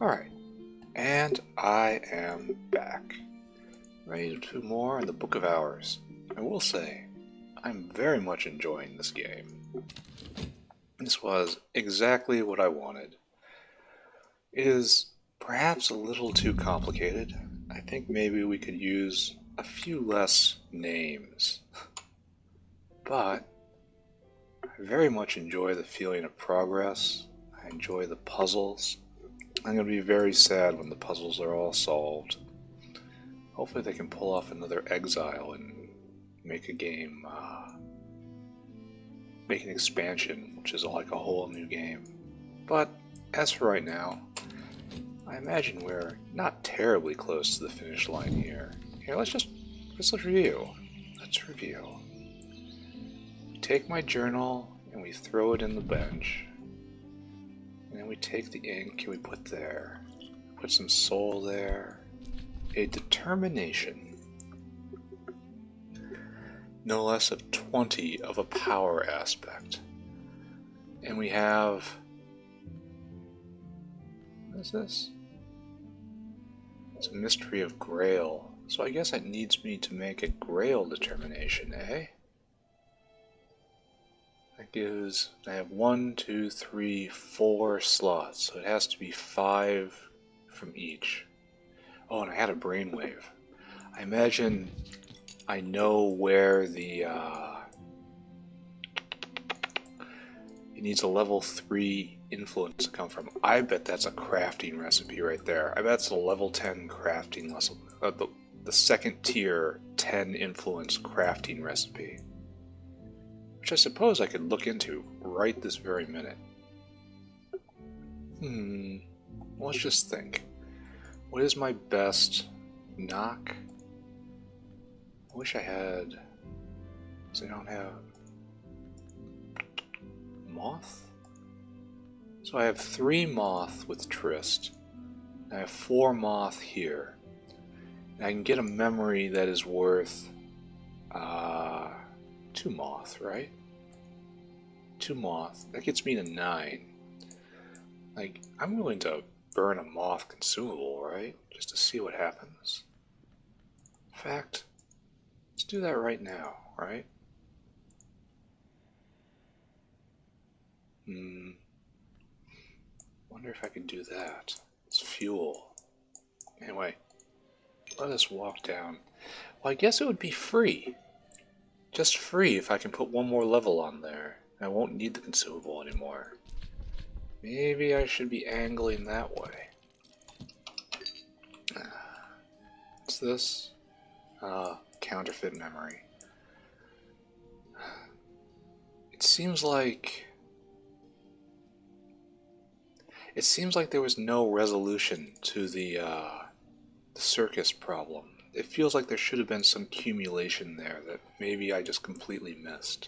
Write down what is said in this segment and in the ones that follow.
Alright, and I am back, ready to do more in the Book of Hours. I will say, I'm very much enjoying this game. This was exactly what I wanted. It is perhaps a little too complicated. I think maybe we could use a few less names. But I very much enjoy the feeling of progress. I enjoy the puzzles. I'm going to be very sad when the puzzles are all solved. Hopefully they can pull off another Exile and make a game, make an expansion, which is like a whole new game. But as for right now, I imagine we're not terribly close to the finish line here. Here, let's review. Let's review. We take my journal and we throw it in the bench. And then we take the ink and we put there. Put some soul there. A determination. No less of 20 of a power aspect. And we have... what is this? It's a mystery of Grail. So I guess it needs me to make a Grail determination, eh? That gives... I have 1, 2, 3, 4 slots, so it has to be 5 from each. Oh, and I had a brainwave. I imagine I know where the... it needs a level 3 influence to come from. I bet that's a crafting recipe right there. I bet it's a level 10 crafting lesson. The second tier 10 influence crafting recipe. Which I suppose I could look into right this very minute. Let's just think. What is my best knock? I wish I had... so I don't have... moth? So I have 3 moth with Trist. And I have 4 moth here. And I can get a memory that is worth... 2 moth, right? 2 moth. That gets me to 9. Like, I'm willing to burn a moth consumable, right? Just to see what happens. In fact, let's do that right now, right? Wonder if I could do that. It's fuel. Anyway, let us walk down. Well, I guess it would be free. Just free if I can put 1 more level on there. I won't need the consumable anymore. Maybe I should be angling that way. What's this? Counterfeit memory. It seems like there was no resolution to the circus problem. It feels like there should have been some accumulation there that maybe I just completely missed.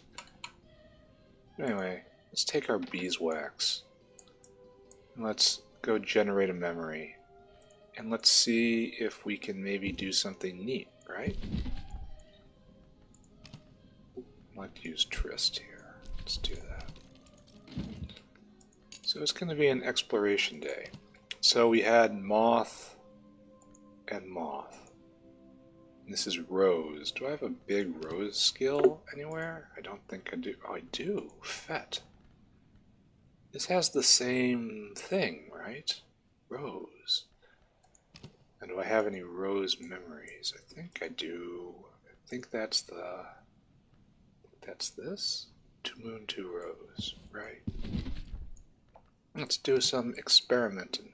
Anyway, let's take our beeswax. And let's go generate a memory. And let's see if we can maybe do something neat, right? I'd like to use Trist here. Let's do that. So it's going to be an exploration day. So we had moth and moth. And this is rose. Do I have a big rose skill anywhere? I don't think I do. Oh, I do. Fet. This has the same thing, right? Rose. And do I have any rose memories? I think I do. I think that's the... that's this? 2 moon, 2 rose. Right. Let's do some experimenting.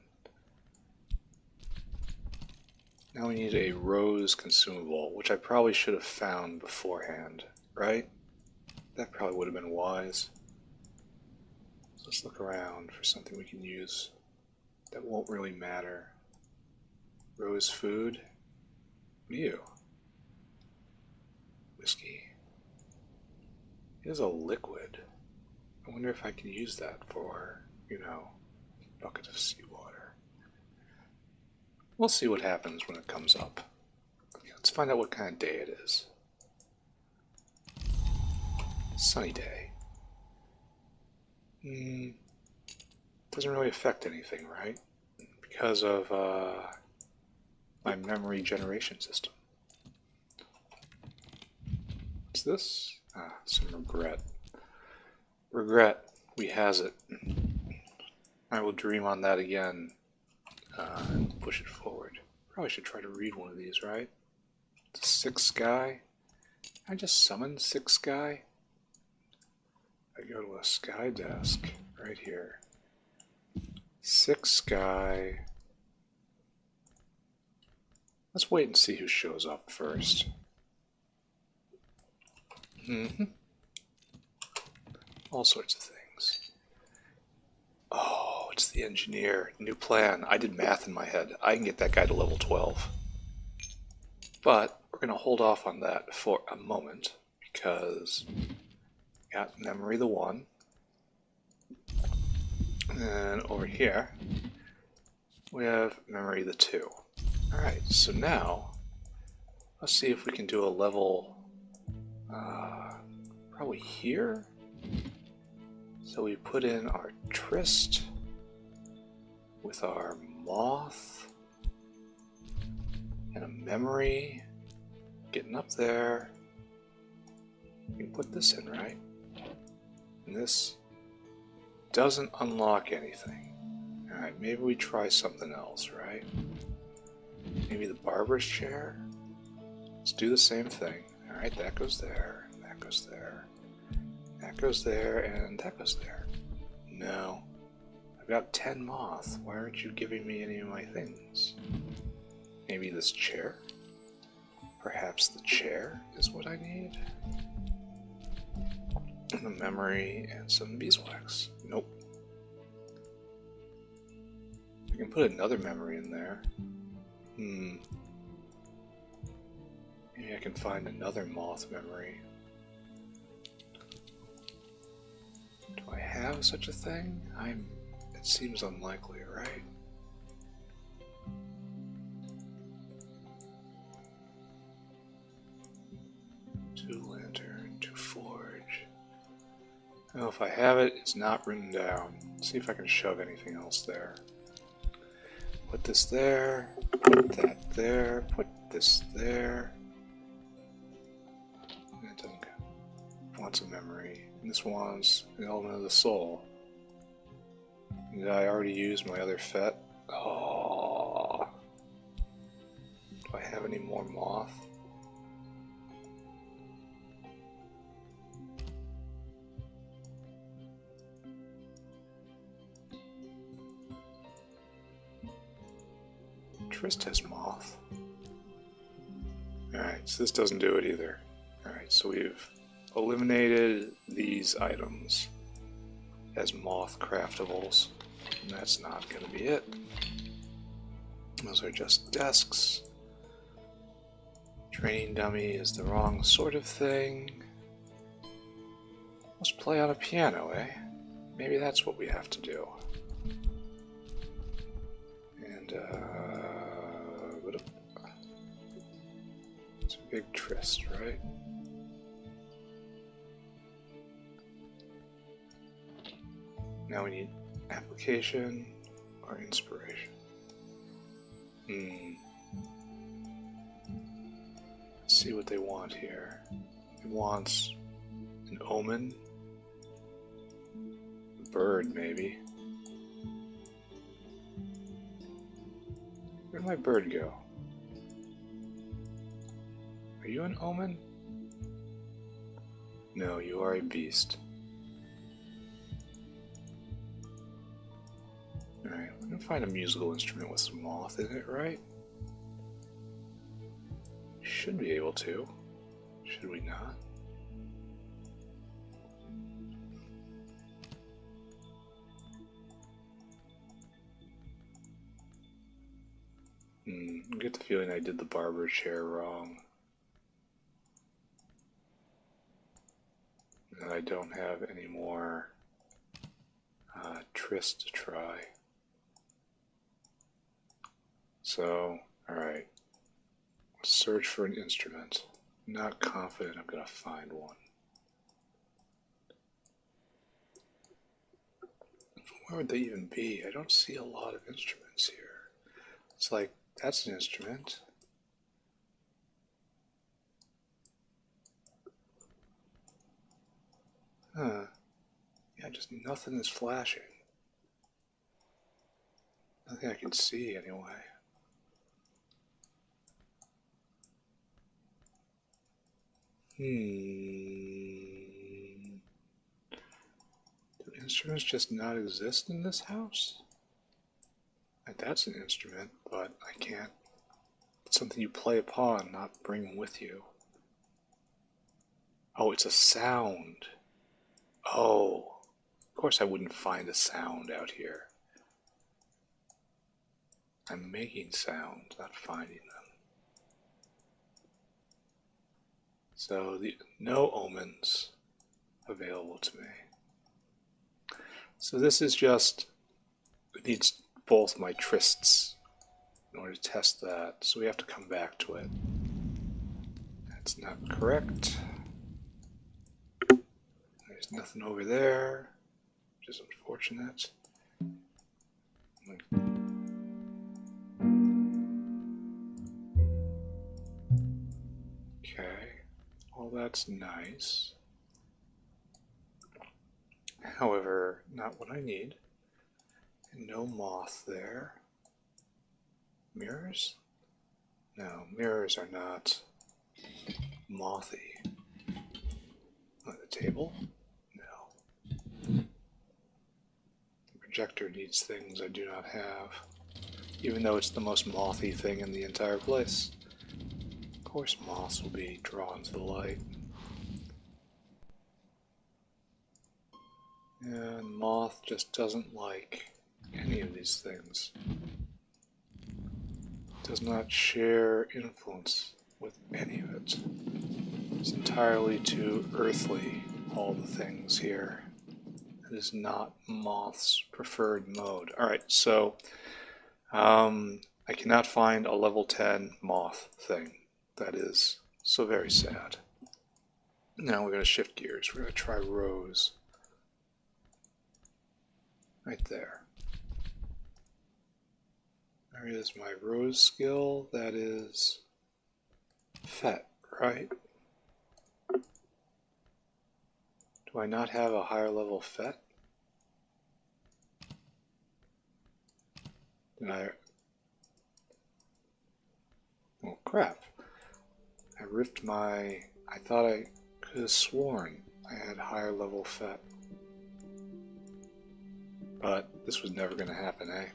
Now we need a rose consumable, which I probably should have found beforehand, right? That probably would have been wise. So let's look around for something we can use that won't really matter. Rose food? Ew. Whiskey. It is a liquid. I wonder if I can use that for, you know, a bucket of seawater. We'll see what happens when it comes up. Okay, let's find out what kind of day it is. Sunny day. Doesn't really affect anything, right? because of my memory generation system. What's this? Ah, some regret. Regret. We has it. I will dream on that again and push it forward. Probably should try to read one of these, right? The Sixth Sky. I just summoned Sixth Sky. I go to a sky desk right here. Sixth Sky. Let's wait and see who shows up first. All sorts of things. Oh, it's the engineer. New plan. I did math in my head. I can get that guy to level 12. But we're going to hold off on that for a moment because we got memory the 1. And over here we have memory the 2. Alright, so now let's see if we can do a level probably here. So we put in our Trist with our Moth and a memory getting up there. We can put this in, right? And this doesn't unlock anything. Alright, maybe we try something else, right? Maybe the barber's chair? Let's do the same thing. Alright, that goes there, that goes there, that goes there, and that goes there. No. I've got 10 moth. Why aren't you giving me any of my things? Maybe this chair? Perhaps the chair is what I need? And a memory and some beeswax. Nope. I can put another memory in there. Maybe I can find another moth memory. Do I have such a thing? It seems unlikely, right? Two lantern, two forge. Oh, if I have it, it's not written down. Let's see if I can shove anything else there. Put this there, put that there, put this there. It doesn't go. It wants a memory. And this wants an element of the soul. Did I already use my other fet? Oh. Do I have any more moth? Trist has moth. Alright, so this doesn't do it either. Alright, so we've eliminated these items as moth craftables. And that's not going to be it. Those are just desks. Training dummy is the wrong sort of thing. Let's play on a piano, eh? Maybe that's what we have to do. And, it's a big Trist, right? Now we need application or inspiration. Let's see what they want here. It wants an omen. A bird, maybe. Where'd my bird go? Are you an omen? No, you are a beast. Alright, I'm gonna find a musical instrument with some moth in it, right? Should be able to. Should we not? I get the feeling I did the barber chair wrong. And I don't have any more Trist to try. So, alright. Search for an instrument. Not confident I'm gonna find one. Where would they even be? I don't see a lot of instruments here. It's like, that's an instrument. Huh. Yeah, just nothing is flashing. Nothing I can see, anyway. Do instruments just not exist in this house? That's an instrument, but I can't. It's something you play upon, not bring with you. Oh, it's a sound. Oh, of course I wouldn't find a sound out here. I'm making sounds, not finding them. So no omens available to me. So this is just, it needs both my trysts in order to test that. So we have to come back to it. That's not correct. There's nothing over there, which is unfortunate. Okay, well that's nice. However, not what I need. No moth there. Mirrors? No, mirrors are not mothy. On the table? No. The projector needs things I do not have, even though it's the most mothy thing in the entire place. Of course moths will be drawn to the light. And moth just doesn't like any of these things. Does not share influence with any of it. It's entirely too earthly, all the things here. It is not moth's preferred mode. Alright, so I cannot find a level 10 moth thing. That is so very sad. Now we're going to shift gears. We're going to try Rose. Right there. There is my Rose skill. That is Fet, right? Do I not have a higher level Fet? Did I? Oh crap. I ripped my... I thought I could have sworn I had higher level Fet. But this was never going to happen, eh?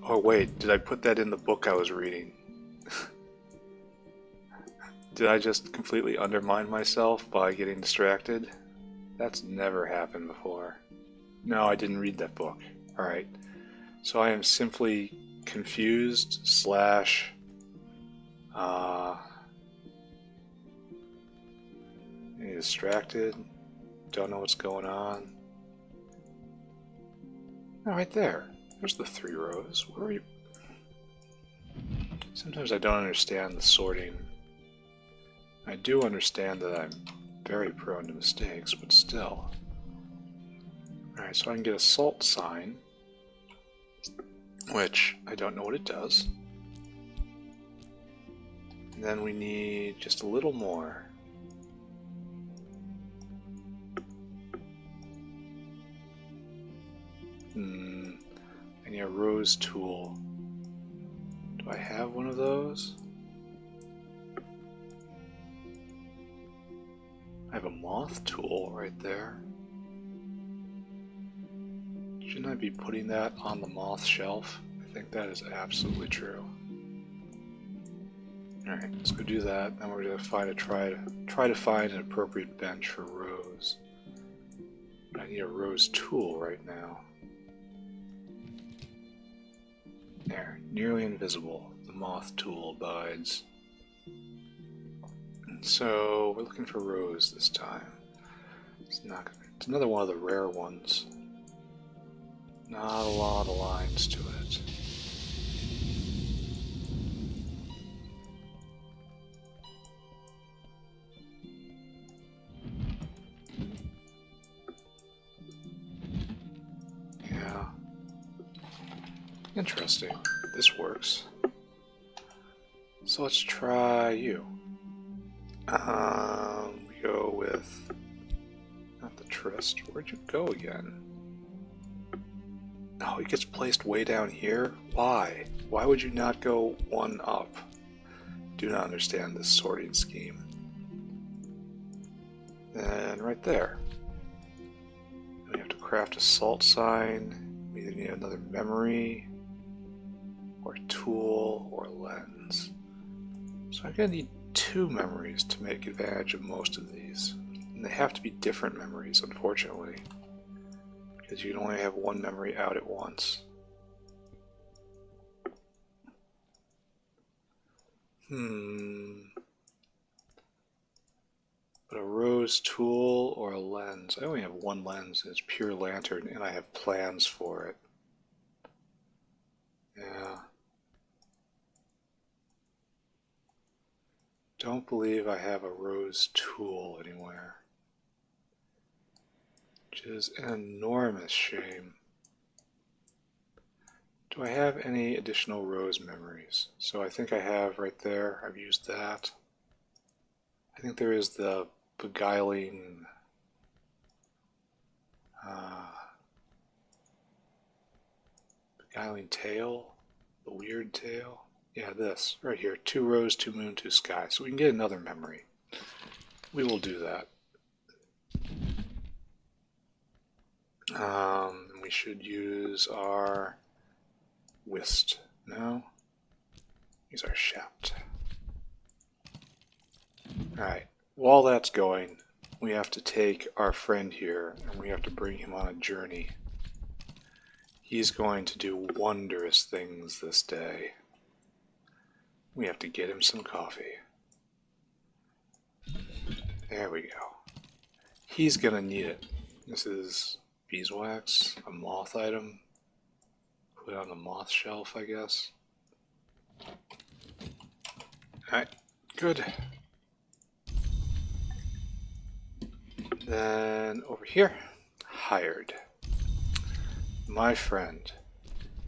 Oh wait, did I put that in the book I was reading? Did I just completely undermine myself by getting distracted? That's never happened before. No, I didn't read that book. Alright. So I am simply confused slash distracted. Don't know what's going on. Oh, right there. There's the 3 rows. Where are you? Sometimes I don't understand the sorting. I do understand that I'm very prone to mistakes, but still. Alright, so I can get a salt sign, which I don't know what it does. And then we need just a little more. I need a rose tool. Do I have one of those? I have a moth tool right there. Shouldn't I be putting that on the moth shelf? I think that is absolutely true. Alright, let's go do that. Then we're going to try to find an appropriate bench for Rose. But I need a Rose tool right now. There, nearly invisible. The moth tool abides. So we're looking for Rose this time. It's another one of the rare ones. Not a lot of lines to it. Interesting. This works. So let's try you. We go with... not the Tryst. Where'd you go again? Oh, he gets placed way down here? Why? Why would you not go one up? Do not understand this sorting scheme. And right there. We have to craft a salt sign. We either need another memory, or tool, or lens. So I'm going to need 2 memories to make advantage of most of these. And they have to be different memories, unfortunately, because you can only have 1 memory out at once. But a rose tool or a lens. I only have 1 lens, and it's pure lantern, and I have plans for it. Yeah. Don't believe I have a rose tool anywhere. Which is an enormous shame. Do I have any additional rose memories? So I think I have right there. I've used that. I think there is the beguiling tail, the weird tail. Yeah, this right here. 2 rose, 2 moon, 2 sky. So we can get another memory. We will do that. We should use our whist. No? Use our shout. Alright, while that's going, we have to take our friend here and we have to bring him on a journey. He's going to do wondrous things this day. We have to get him some coffee. There we go. He's gonna need it. This is beeswax, a moth item. Put it on the moth shelf, I guess. Alright, good. Then over here, hired. My friend,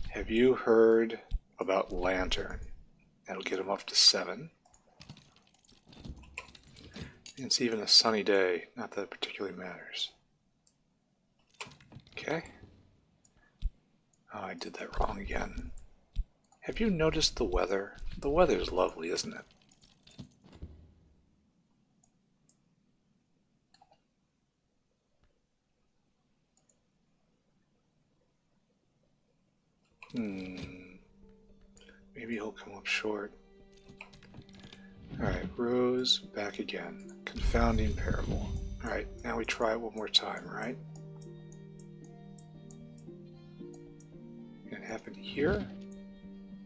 have you heard about Lantern? That'll get him up to 7. It's even a sunny day, not that it particularly matters. Okay. Oh, I did that wrong again. Have you noticed the weather? The weather's lovely, isn't it? Maybe he'll come up short. Alright, Rose, back again. Confounding parable. Alright, now we try it one more time, right? Can it happen here?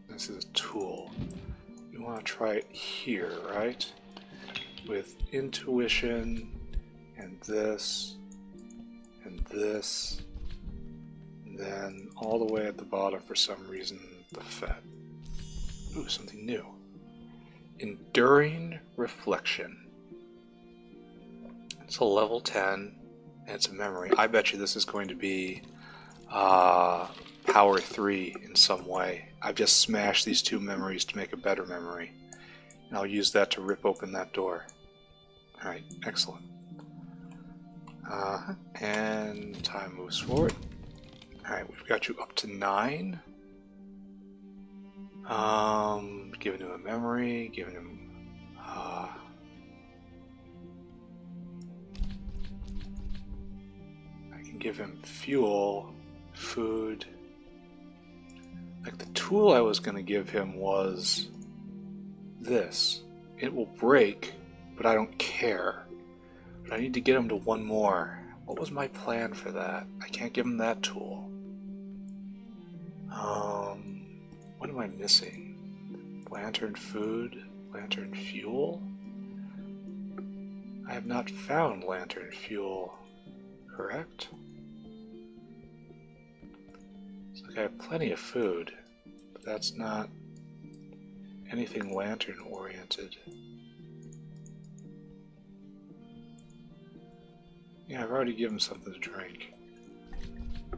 This is a tool. We want to try it here, right? With intuition, and this, and this, and then all the way at the bottom for some reason, the Fet. Ooh, something new. Enduring Reflection. It's a level 10, and it's a memory. I bet you this is going to be power 3 in some way. I've just smashed these 2 memories to make a better memory. And I'll use that to rip open that door. Alright, excellent. And time moves forward. Alright, we've got you up to 9. Giving him a memory, giving him I can give him fuel, food. Like the tool I was going to give him was this. It will break, but I don't care. But I need to get him to 1 more. What was my plan for that? I can't give him that tool. What am I missing? Lantern food? Lantern fuel? I have not found lantern fuel, correct? It's like I have plenty of food, but that's not anything lantern oriented. Yeah, I've already given him something to drink.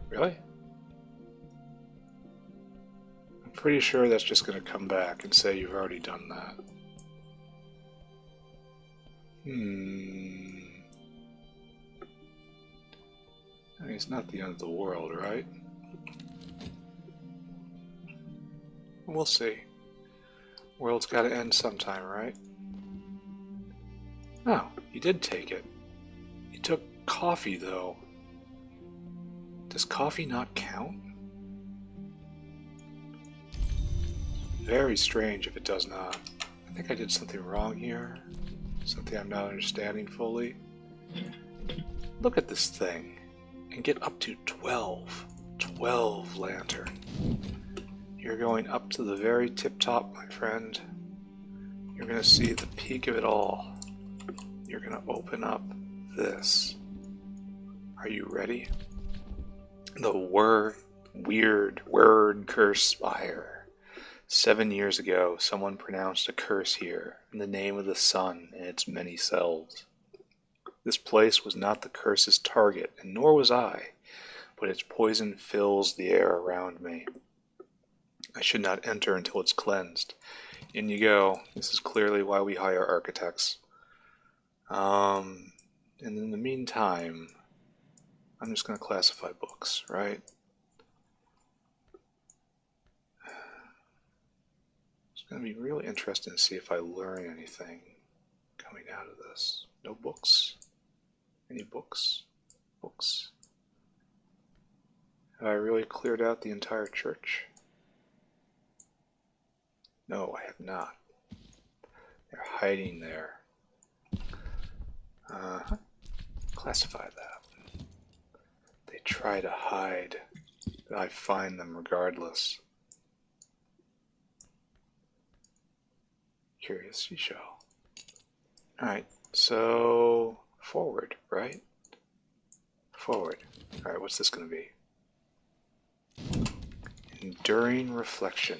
Really? Pretty sure that's just going to come back and say you've already done that. I mean, it's not the end of the world, right? We'll see. World's got to end sometime, right? Oh, you did take it. You took coffee, though. Does coffee not count? Very strange if it does not. I think I did something wrong here. Something I'm not understanding fully. Look at this thing. And get up to 12. 12 lantern. You're going up to the very tip top, my friend. You're going to see the peak of it all. You're going to open up this. Are you ready? The weird word curse spire. 7 years ago, someone pronounced a curse here in the name of the sun and its many selves. This place was not the curse's target, and nor was I, but its poison fills the air around me. I should not enter until it's cleansed. In you go. This is clearly why we hire architects. And in the meantime, I'm just going to classify books, right? It's going to be really interesting to see if I learn anything coming out of this. No books? Any books? Books? Have I really cleared out the entire church? No, I have not. They're hiding there. Classify that. They try to hide, but I find them regardless. Curious you shall. Alright, so forward, right? Forward. Alright, what's this going to be? Enduring reflection.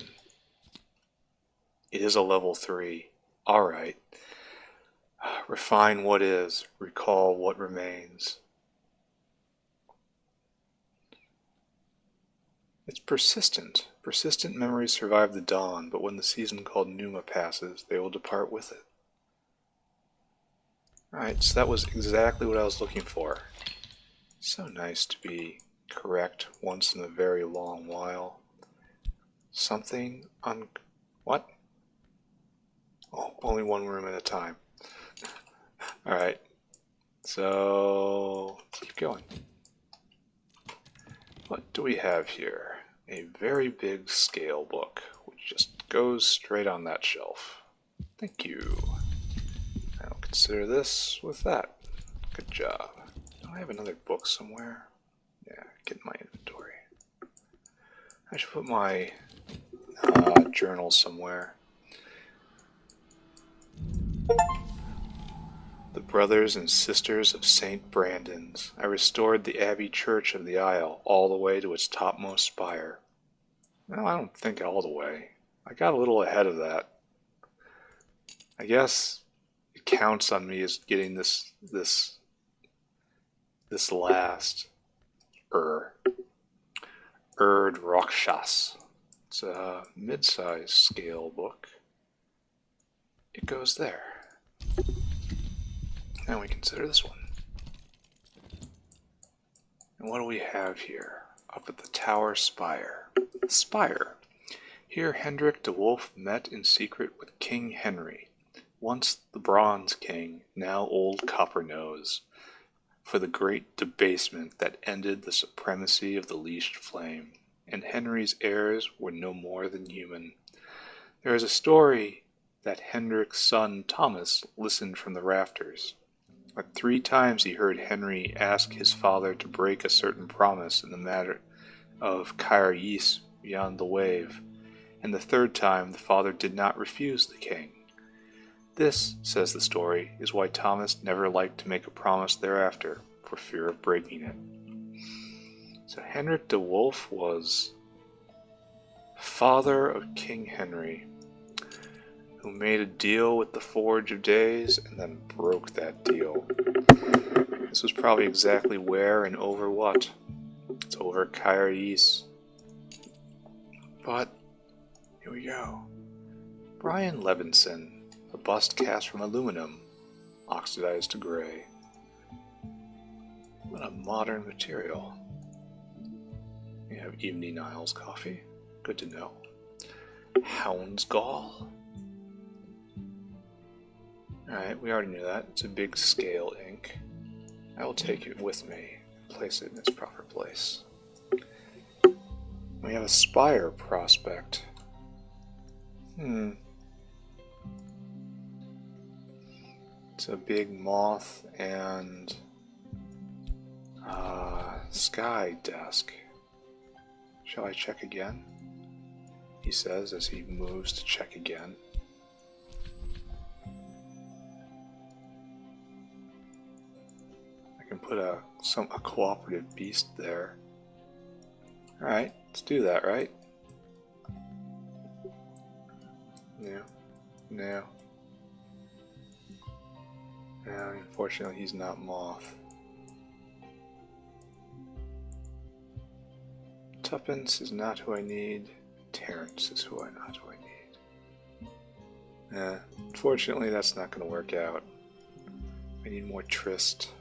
It is a level 3. Alright. Refine what is, recall what remains. It's persistent. Persistent memories survive the dawn, but when the season called Numa passes, they will depart with it. Alright, so that was exactly what I was looking for. So nice to be correct once in a very long while. Something on... What? Oh, only one room at a time. Alright, so keep going. What do we have here? A very big scale book, which just goes straight on that shelf. Thank you. I'll consider this with that. Good job. Do I have another book somewhere? Yeah, get in my inventory. I should put my journal somewhere. The brothers and sisters of St. Brandon's. I restored the Abbey Church of the Isle all the way to its topmost spire. No, I don't think all the way. I got a little ahead of that. I guess it counts on me as getting this last Erd Rakshas. It's a mid-sized scale book. It goes there. Now we consider this one. And what do we have here? Up at the tower spire. The spire. Here Hendrik de Wolf met in secret with King Henry, once the Bronze King, now old Copper Nose, for the great debasement that ended the supremacy of the leashed flame, and Henry's heirs were no more than human. There is a story that Hendrik's son Thomas listened from the rafters. But 3 times he heard Henry ask his father to break a certain promise in the matter of Caer Ys beyond the wave, and the 3rd time the father did not refuse the king. This, says the story, is why Thomas never liked to make a promise thereafter, for fear of breaking it. So Hendrik de Wolf was father of King Henry, who made a deal with the Forge of Days and then broke that deal. This was probably exactly where and over what. It's over Caer Ys. But Here we go. Brian Levinson, a bust cast from aluminum, oxidized to gray. What a modern material. We have Evening Isles coffee. Good to know. Hound's Gall. Alright, we already knew that. It's a big scale ink. I will take it with me and place it in its proper place. We have a Spire prospect. It's a big moth and sky desk. Shall I check again? He says as he moves to check again. I can put a cooperative beast there. Alright, let's do that, right? No. Unfortunately, he's not moth. Tuppence is not who I need. Terrence is not who I need. Unfortunately, that's not going to work out. I need more Trist.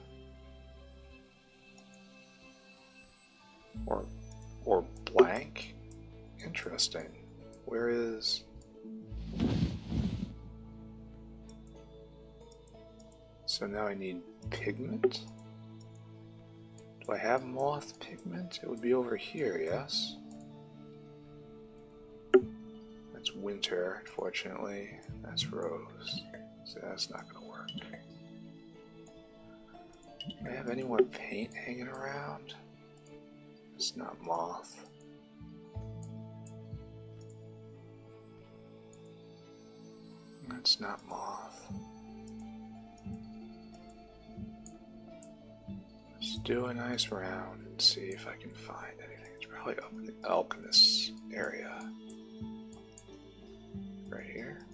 Or blank? Interesting. Where is... So now I need pigment? Do I have moth pigment? It would be over here, yes? That's winter, unfortunately. That's rose. So that's not going to work. Do I have any more paint hanging around? It's not moth. That's not moth. Let's do a nice round and see if I can find anything. It's probably up in the alchemist's area. Right here.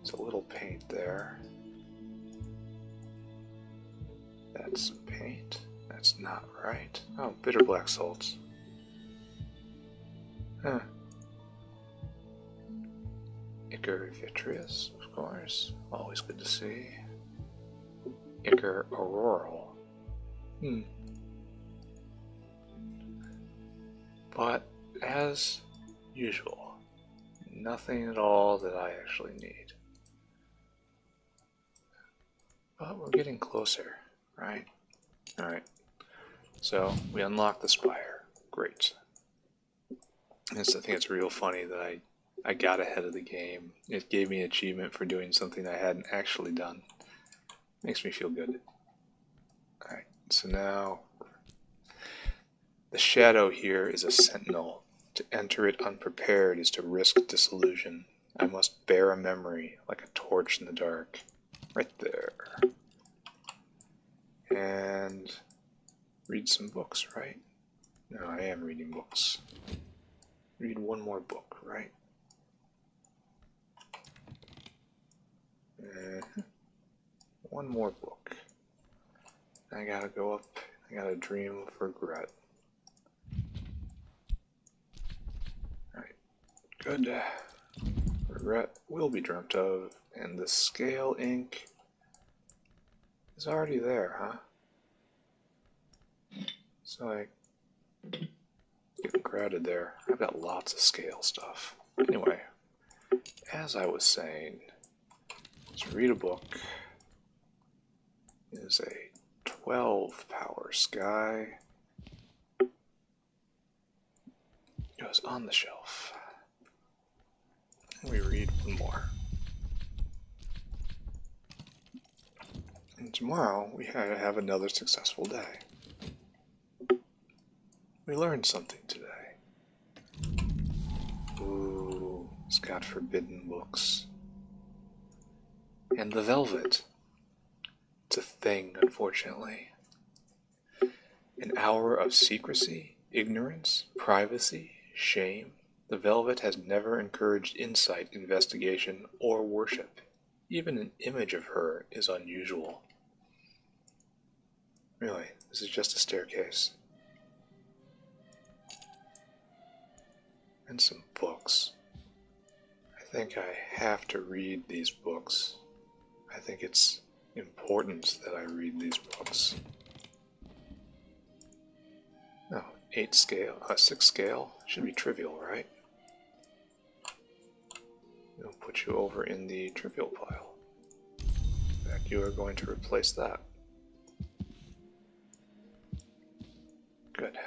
It's a little paint there. That's some paint. That's not right. Oh, bitter black salts. Huh. Ichor vitreous, of course. Always good to see. Ichor auroral. But, as usual, nothing at all that I actually need. But we're getting closer, right? Alright. So, we unlock the Spire. Great. I think it's real funny that I got ahead of the game. It gave me an achievement for doing something I hadn't actually done. Makes me feel good. Alright, so now... The shadow here is a sentinel. To enter it unprepared is to risk disillusion. I must bear a memory, like a torch in the dark. Right there. And... read some books, right? No, I am reading books. Read one more book, right? One more book. I gotta go up. I gotta dream of regret. Alright. Good. Regret will be dreamt of. And the scale ink is already there, huh? So I getting crowded there. I've got lots of scale stuff. Anyway, as I was saying, let's read a book. It is a 12 power sky. It goes on the shelf. And we read one more. And tomorrow we have another successful day. We learned something today. Ooh, it's got forbidden books. And the velvet. It's a thing, unfortunately. An hour of secrecy, ignorance, privacy, shame. The velvet has never encouraged insight, investigation, or worship. Even an image of her is unusual. Really, this is just a staircase. And some books. think I have to read these books. I think it's important that I read these books. Oh, 6 scale. Should be trivial, right? We'll put you over in the trivial pile. In fact, you are going to replace that. Good.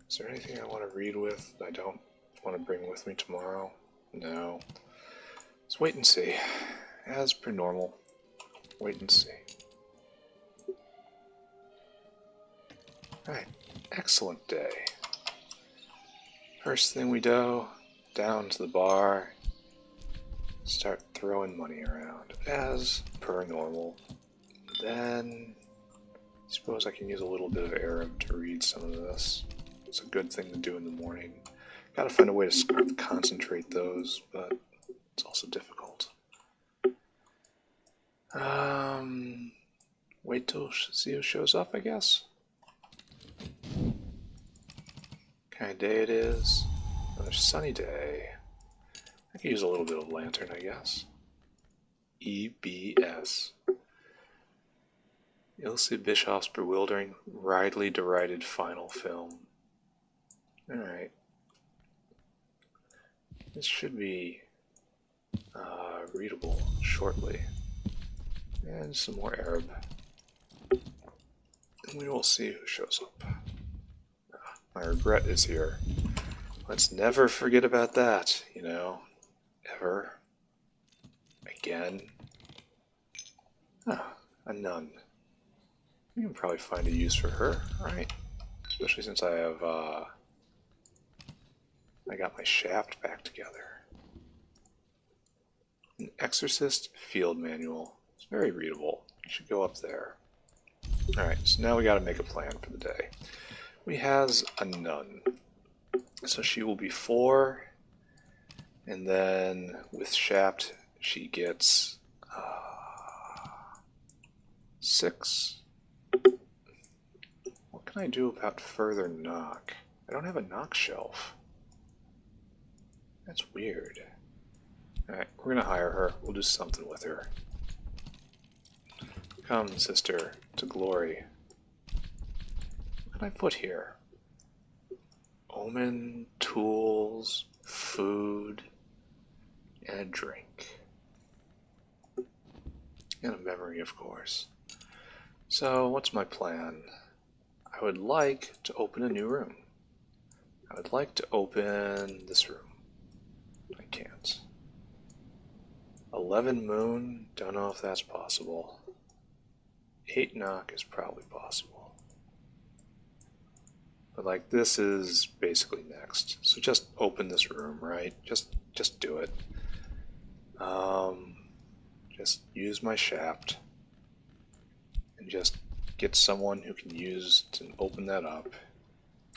Is there anything I want to read with that I don't want to bring with me tomorrow? No. Let's wait and see. As per normal. Wait and see. Alright. Excellent day. First thing we do, down to the bar. Start throwing money around. As per normal. Then I suppose I can use a little bit of Arab to read some of this. It's a good thing to do in the morning. Gotta find a way to concentrate those, but it's also difficult. Wait till Zio shows up, I guess. What kind of day it is? Another sunny day. I could use a little bit of lantern, I guess. EBS. Ilse Bischoff's bewildering, widely derided final film. Alright. This should be readable shortly. And some more Arab. And we will see who shows up. My regret is here. Let's never forget about that, you know. Ever. Again. Ah, a nun. We can probably find a use for her, right? Especially since I have, I got my shaft back together. An Exorcist Field Manual. It's very readable. You should go up there. Alright, so now we gotta make a plan for the day. We has a nun. So she will be 4, and then with shaft she gets 6. What can I do about further knock? I don't have a knock shelf. That's weird. Alright, we're gonna hire her. We'll do something with her. Come, sister, to glory. What can I put here? Omen, tools, food, and a drink. And a memory, of course. So, what's my plan? I would like to open a new room. I would like to open this room. I can't. 11 moon, don't know if that's possible. 8 knock is probably possible. But like this is basically next. So just open this room, right? Just do it. Just use my shaft. And just get someone who can use to open that up.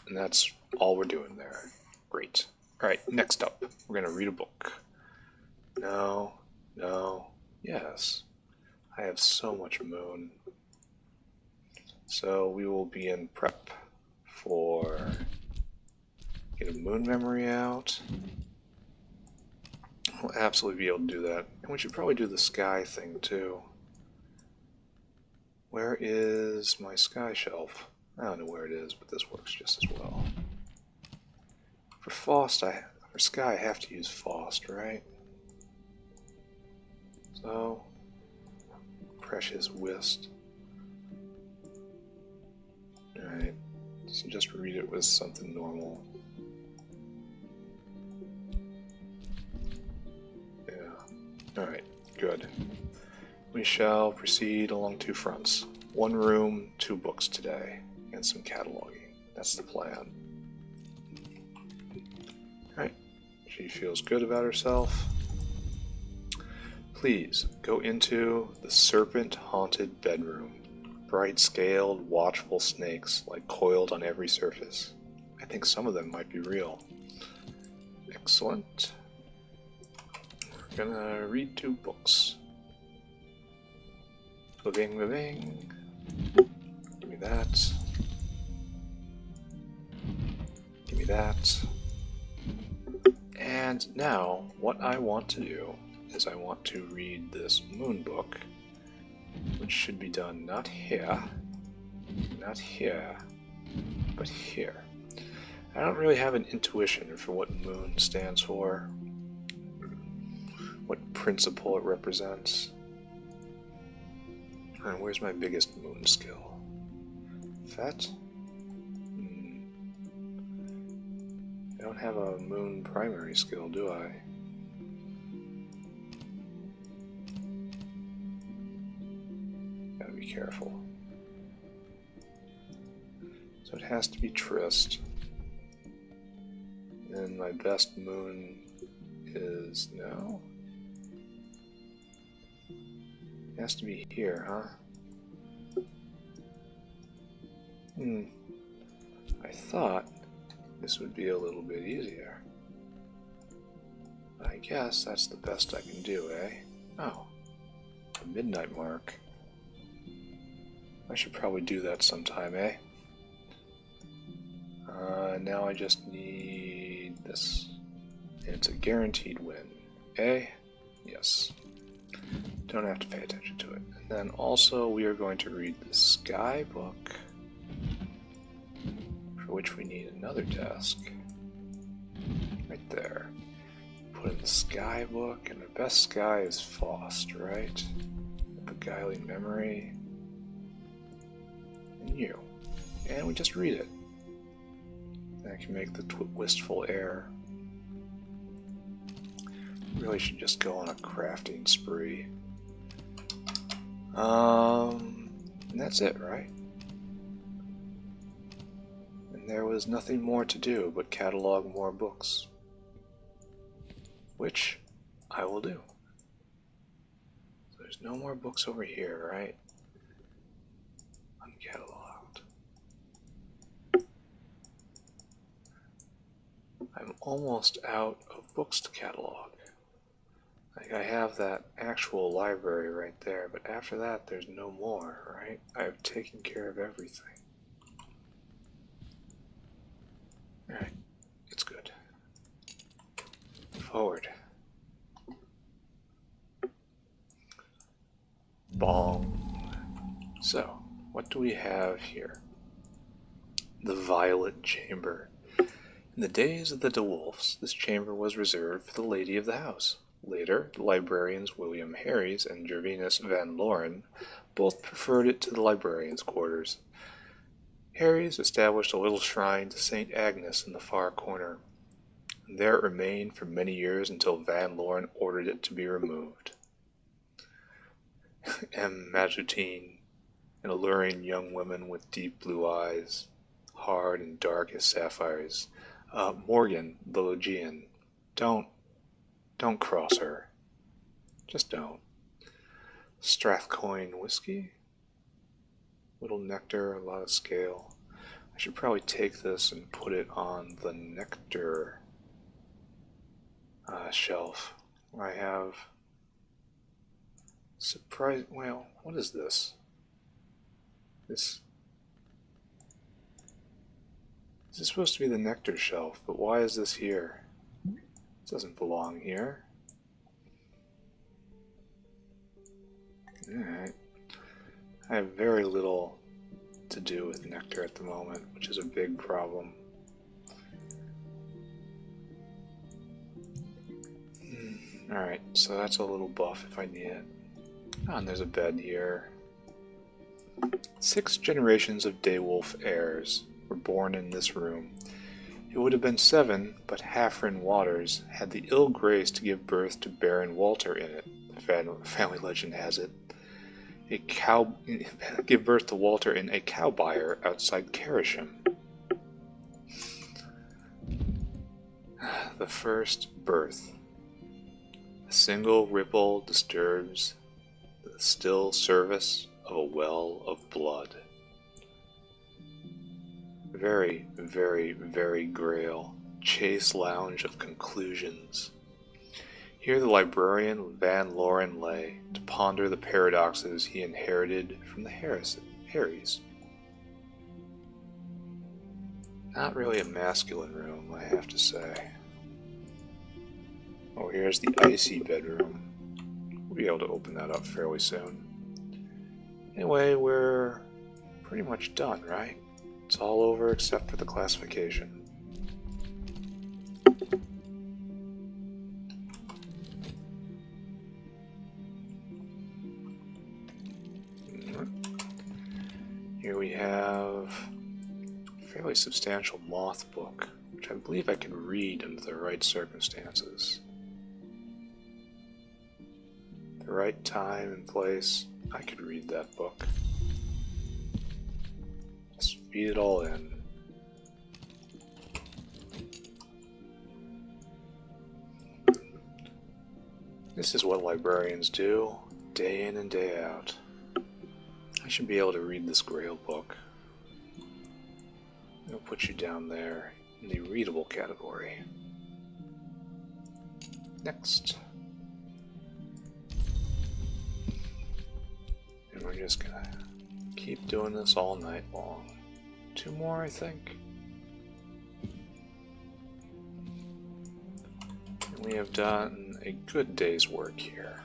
And that's all we're doing there. Great. Alright, next up, we're going to read a book. No, yes. I have so much moon. So we will be in prep for get a moon memory out. We'll absolutely be able to do that. And we should probably do the sky thing too. Where is my sky shelf? I don't know where it is, but this works just as well. For Faust, for sky, I have to use Faust, right? So, Precious Whist. Alright, so just read it with something normal. Yeah, alright, good. We shall proceed along 2 fronts. 1 room, 2 books today, and some cataloging. That's the plan. Alright, she feels good about herself. Please, go into the serpent-haunted bedroom. Bright-scaled, watchful snakes, like coiled on every surface. I think some of them might be real. Excellent. We're gonna read 2 books. Ba-bing, ba-bing. Give me that. Give me that. And now, what I want to do is I want to read this moon book, which should be done not here, not here, but here. I don't really have an intuition for what moon stands for, what principle it represents. And where's my biggest moon skill? Fat? I don't have a moon primary skill, do I? Gotta be careful. So it has to be Trist. And my best moon is no? It has to be here, huh? I thought this would be a little bit easier. I guess that's the best I can do, eh? Oh, the midnight mark. I should probably do that sometime, eh? Now I just need this. And it's a guaranteed win, eh? Yes. Don't have to pay attention to it. And then also we are going to read the Sky book, for which we need another desk. Right there. Put in the Sky book, and the best Sky is Faust, right? The Beguiling Memory. And you. And we just read it. And I can make the Wistful Air. Really should just go on a crafting spree. And that's it, right? And there was nothing more to do but catalog more books. Which I will do. So there's no more books over here, right? Uncatalogued. I'm almost out of books to catalog. Like, I have that actual library right there, but after that there's no more, right? I've taken care of everything. Alright, it's good. Forward. Bong. So, what do we have here? The Violet Chamber. In the days of the DeWolfs, this chamber was reserved for the lady of the house. Later, the librarians William Harries and Gervinus Van Loren both preferred it to the librarians' quarters. Harries established a little shrine to St. Agnes in the far corner, and there it remained for many years until Van Loren ordered it to be removed. M. Majutine, an alluring young woman with deep blue eyes, hard and dark as sapphires. Morgan, the Logian. Don't cross her. Just don't. Strathcoyne whiskey. Little nectar, a lot of scale. I should probably take this and put it on the nectar shelf. I have well, what is this? This is supposed to be the nectar shelf, but why is this here? It doesn't belong here. Alright. I have very little to do with nectar at the moment, which is a big problem. Alright, so that's a little buff if I need it. Oh, and there's a bed here. 6 generations of Daywolf heirs were born in this room. It would have been 7, but Haffrin Waters had the ill grace to give birth to Baron Walter in it. Family legend has it. Give birth to Walter in a cow byre outside Carisham. The first birth. A single ripple disturbs the still service of a well of blood. Very, very, very grail, chase lounge of conclusions. Here the librarian Van Loren lay to ponder the paradoxes he inherited from the Harries. Not really a masculine room, I have to say. Oh, here's the icy bedroom. We'll be able to open that up fairly soon. Anyway, we're pretty much done, right? It's all over except for the classification. Here we have a fairly substantial moth book, which I believe I can read under the right circumstances. The right time and place, I could read that book. Just feed it all in. This is what librarians do, day in and day out. I should be able to read this Grail book. I'll put you down there in the readable category. Next. And we're just gonna keep doing this all night long. 2 more, I think. And we have done a good day's work here.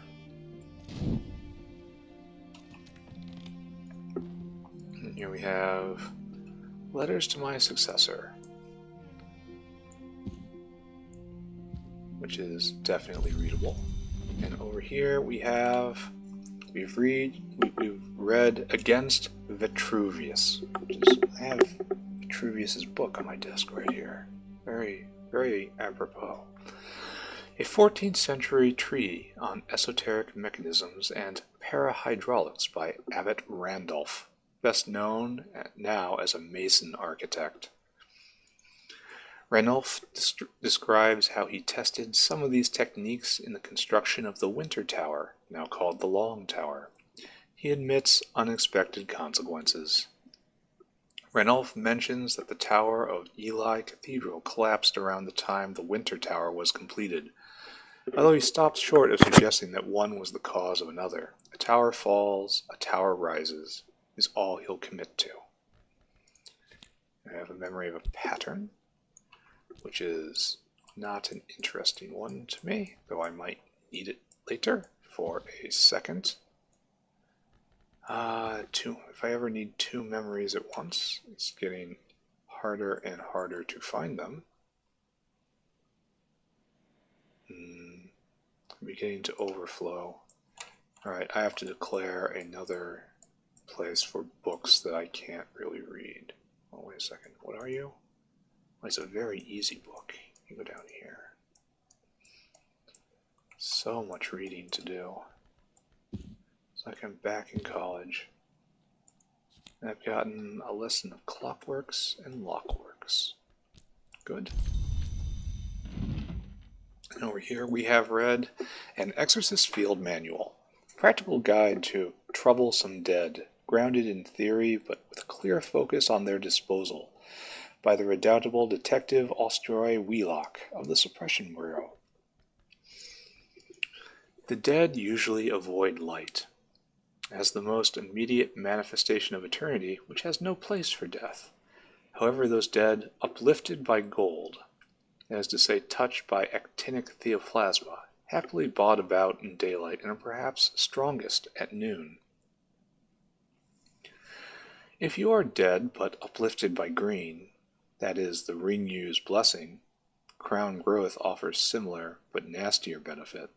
And here we have letters to my successor, which is definitely readable. And over here we've read Against Vitruvius, I have Vitruvius's book on my desk right here. Very, very apropos. A 14th century treatise on esoteric mechanisms and parahydraulics by Abbot Randolph, best known now as a Mason architect. Randolph describes how he tested some of these techniques in the construction of the Winter Tower, now called the Long Tower. He admits unexpected consequences. Randolph mentions that the tower of Ely Cathedral collapsed around the time the Winter Tower was completed, although he stops short of suggesting that one was the cause of another. A tower falls, a tower rises, is all he'll commit to. I have a memory of a pattern, which is not an interesting one to me, though I might need it later for a second. If I ever need 2 memories at once, it's getting harder and harder to find them. I'm beginning to overflow. Alright, I have to declare another place for books that I can't really read. Oh, wait a second. What are you? Well, it's a very easy book. You go down here. So much reading to do. It's like I'm back in college. And I've gotten a lesson of Clockworks and Lockworks. Good. And over here we have read An Exorcist Field Manual. Practical guide to troublesome dead, grounded in theory but with clear focus on their disposal, by the redoubtable Detective Ostroy Wheelock of the Suppression Bureau. The dead usually avoid light, as the most immediate manifestation of eternity, which has no place for death. However, those dead, uplifted by gold, that is to say, touched by actinic theoplasma, happily bob about in daylight and are perhaps strongest at noon. If you are dead but uplifted by green, that is, the Ringyu's blessing, crown growth offers similar but nastier benefit.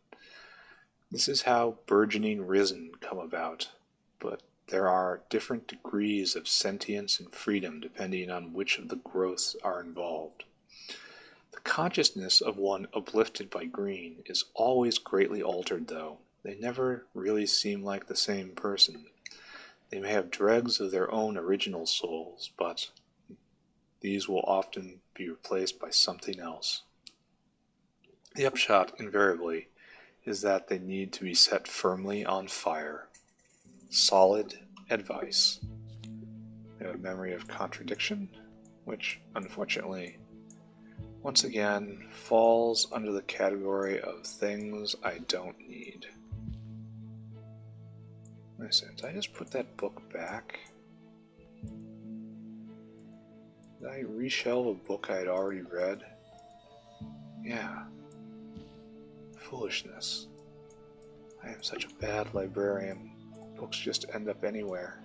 This is how burgeoning risen come about, but there are different degrees of sentience and freedom depending on which of the growths are involved. The consciousness of one uplifted by green is always greatly altered, though. They never really seem like the same person. They may have dregs of their own original souls, but these will often be replaced by something else. The upshot, invariably, is that they need to be set firmly on fire. Solid advice. I have a memory of contradiction, which, unfortunately, once again, falls under the category of things I don't need. Listen, did I just put that book back? Did I reshelve a book I had already read? Yeah. foolishness. I am such a bad librarian. Books just end up anywhere.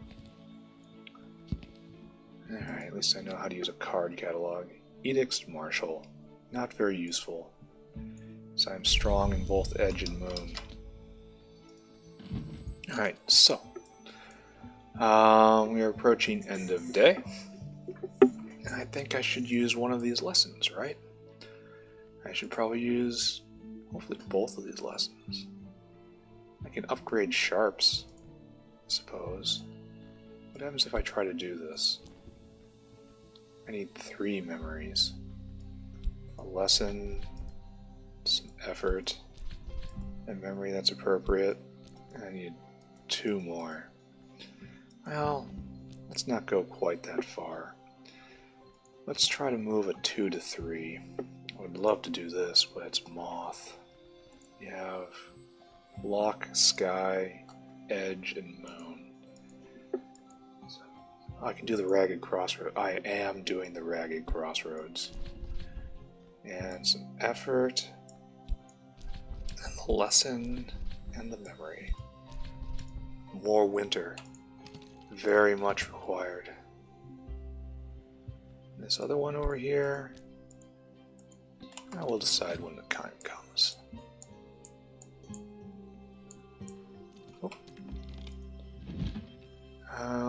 Alright, at least I know how to use a card catalog. Edicts Martial. Not very useful. So I'm strong in both Edge and Moon. Alright, so. We are approaching end of day. And I think I should use one of these lessons, right? I should probably use, hopefully, both of these lessons. I can upgrade sharps, I suppose. What happens if I try to do this? I need 3 memories. A lesson, some effort, a memory that's appropriate, and I need 2 more. Well, let's not go quite that far. Let's try to move a 2 to 3. I would love to do this, but it's Moth. You have Lock, Sky, Edge, and Moon. So I can do the Ragged Crossroads. I am doing the Ragged Crossroads. And some effort, and the lesson, and the memory. More winter. Very much required. This other one over here, I will decide when the time comes. Oh.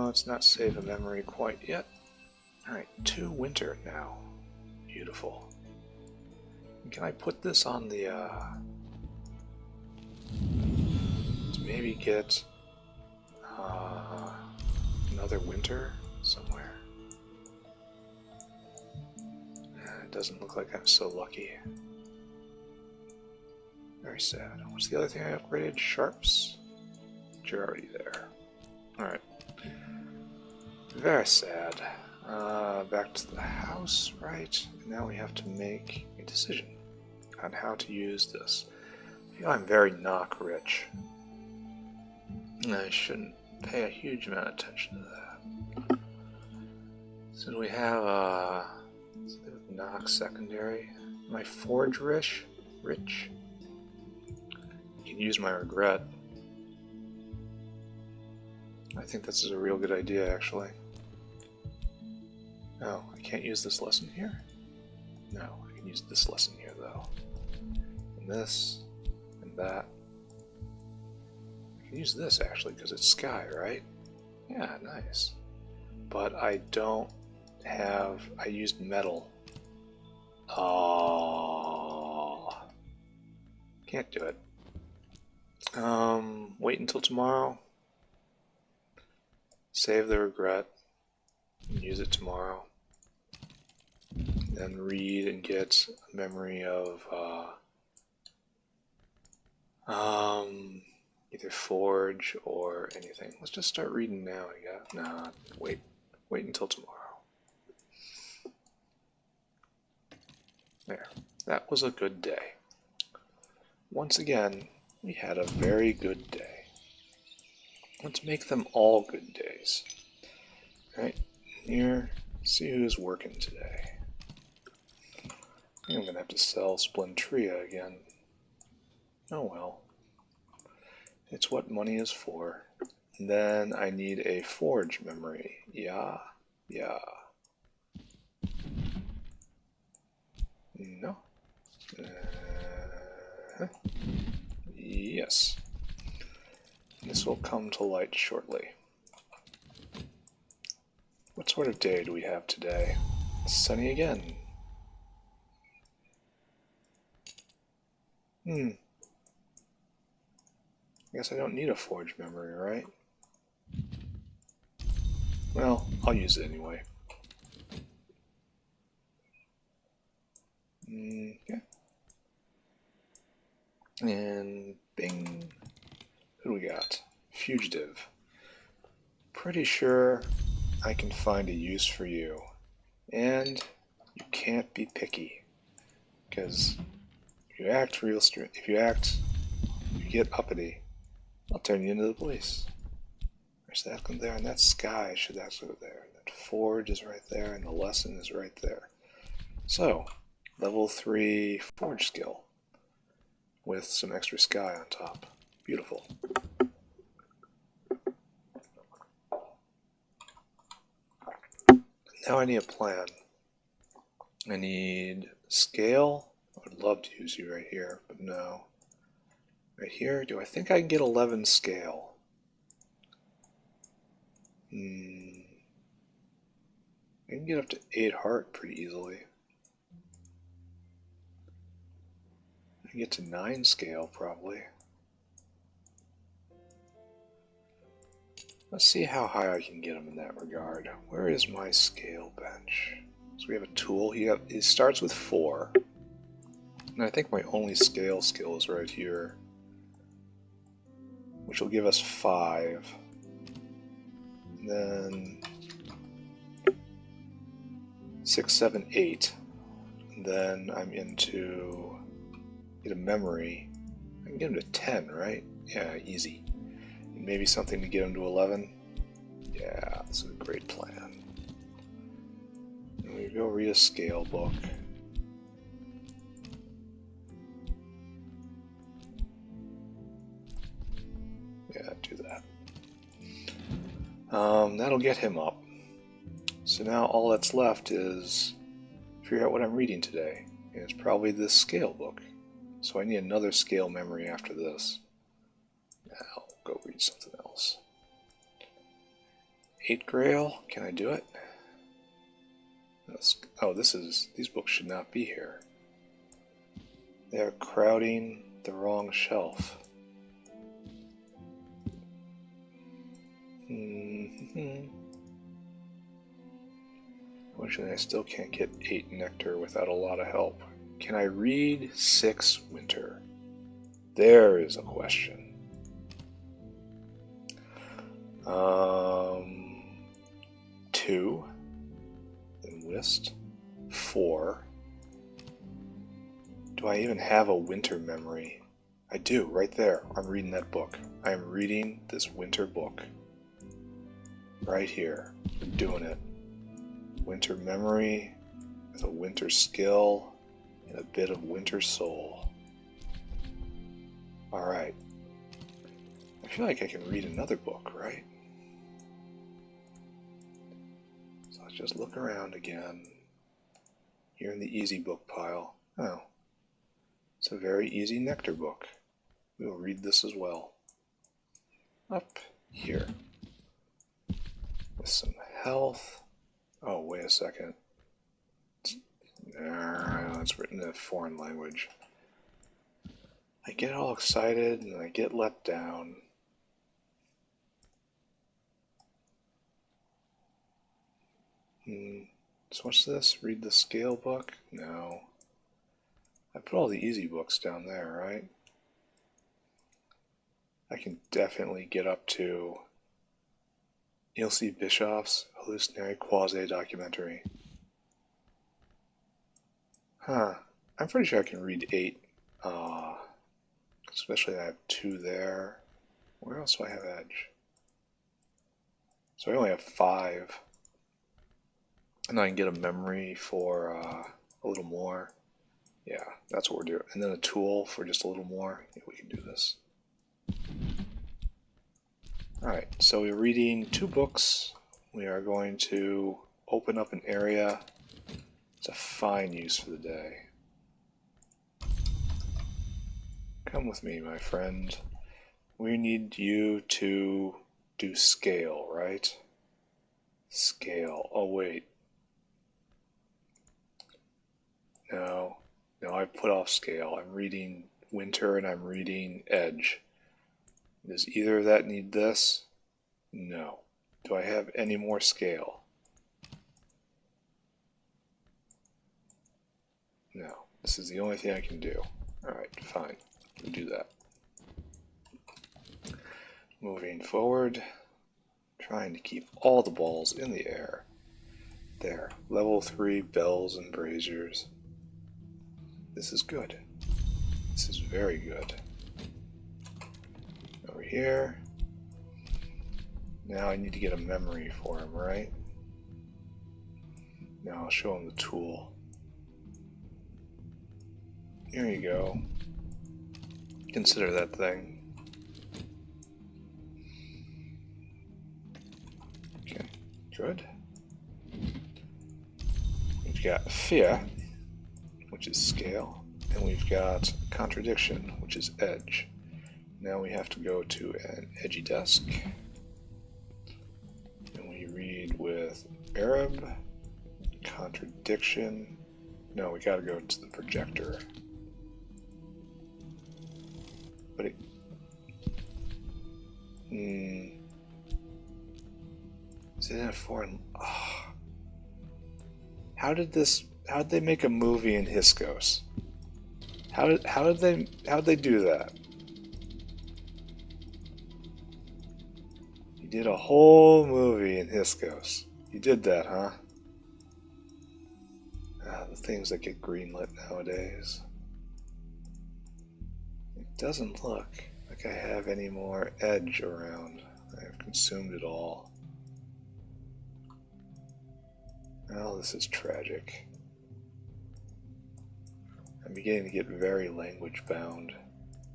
Let's not save a memory quite yet. Alright, 2 winter now. Beautiful. Can I put this on the, to maybe get, another winter somewhere? It doesn't look like I'm so lucky. Very sad. What's the other thing I upgraded? Sharps? But you're already there. Alright. Very sad. Back to the house, right? Now we have to make a decision on how to use this. I feel I'm very knock rich. And I shouldn't pay a huge amount of attention to that. So we have something with knock secondary. Am I forge rich? Rich? You can use my regret. I think this is a real good idea, actually. Oh, I can't use this lesson here? No, I can use this lesson here, though. And this, and that. I can use this, actually, because it's sky, right? Yeah, nice. But I don't have... I used metal. Oh. Can't do it. Wait until tomorrow. Save the regret. And use it tomorrow. Then read and get a memory of either Forge or anything. Let's just start reading now, I guess. Nah, wait until tomorrow. There. That was a good day. Once again, we had a very good day. Let's make them all good days. Right here, see who's working today. I'm gonna have to sell Splintria again. Oh well. It's what money is for. And then I need a forge memory. Yeah. No. Yes. This will come to light shortly. What sort of day do we have today? Sunny again. I guess I don't need a forge memory, right? Well, I'll use it anyway. Okay. And bing. Who do we got? Fugitive. Pretty sure I can find a use for you. And you can't be picky. Because if you act you get uppity, I'll turn you into the police. There's that one there, and that sky should actually go there. That forge is right there, and the lesson is right there. So, level 3 forge skill. with some extra sky on top. Beautiful. Now I need a plan. I need scale. I would love to use you right here, but no. Right here, do I think I can get 11 scale? I can get up to 8 heart pretty easily. I can get to 9 scale probably. Let's see how high I can get him in that regard. Where is my scale bench? So we have a tool. He starts with 4. And I think my only scale skill is right here, which will give us 5. And then 6, 7, 8. And then I'm into get a memory. I can get him to 10, right? Yeah, easy. And maybe something to get him to 11. Yeah, that's a great plan. And we go read a scale book. Yeah, do that. That'll get him up. So now all that's left is figure out what I'm reading today. And it's probably this scale book. So I need another scale memory after this. Now I'll go read something else. 8 Grail, can I do it? Oh, these books should not be here. They're crowding the wrong shelf. Unfortunately, I still can't get 8 Nectar without a lot of help. Can I read 6 Winter? There is a question. 2 in Whist. 4. Do I even have a Winter memory? I do, right there. I'm reading that book. I am reading this Winter book. Right here. I'm doing it. Winter memory with a Winter skill and a bit of Winter soul. Alright. I feel like I can read another book, right? So let's just look around again. Here in the easy book pile. Oh. It's a very easy Nectar book. We will read this as well. Up here. With some health. Oh, wait a second. It's written in a foreign language. I get all excited and I get let down. So what's this? Read the scale book? No. I put all the easy books down there, right? I can definitely get up to Neil C. Bischoff's Hallucinatory Quasi-Documentary. Huh. I'm pretty sure I can read 8. Especially I have 2 there. Where else do I have edge? So I only have 5. And I can get a memory for a little more. Yeah, that's what we're doing. And then a tool for just a little more. Yeah, we can do this. Alright, so we're reading 2 books. We are going to open up an area. It's a fine use for the day. Come with me, my friend. We need you to do scale, right? Scale. Oh, wait. No, I put off scale. I'm reading Winter and I'm reading Edge. Does either of that need this? No. Do I have any more scale? No. This is the only thing I can do. Alright, fine. We'll do that. Moving forward. Trying to keep all the balls in the air. There. Level 3 bells and braziers. This is good. This is very good. Over here. Now I need to get a memory for him, right? Now I'll show him the tool. Here you go. Consider that thing. Okay, good. We've got fear, which is scale, and we've got contradiction, which is edge. Now we have to go to an edgy desk, and we read with Arab, contradiction. No, we gotta go to the projector. But it... Is it in a foreign... Oh. How did they make a movie in Hyscos? How did they do that? You did a whole movie in Hyscos. You did that, huh? The things that get greenlit nowadays. It doesn't look like I have any more edge around. I've consumed it all. Oh, this is tragic. I'm beginning to get very language bound,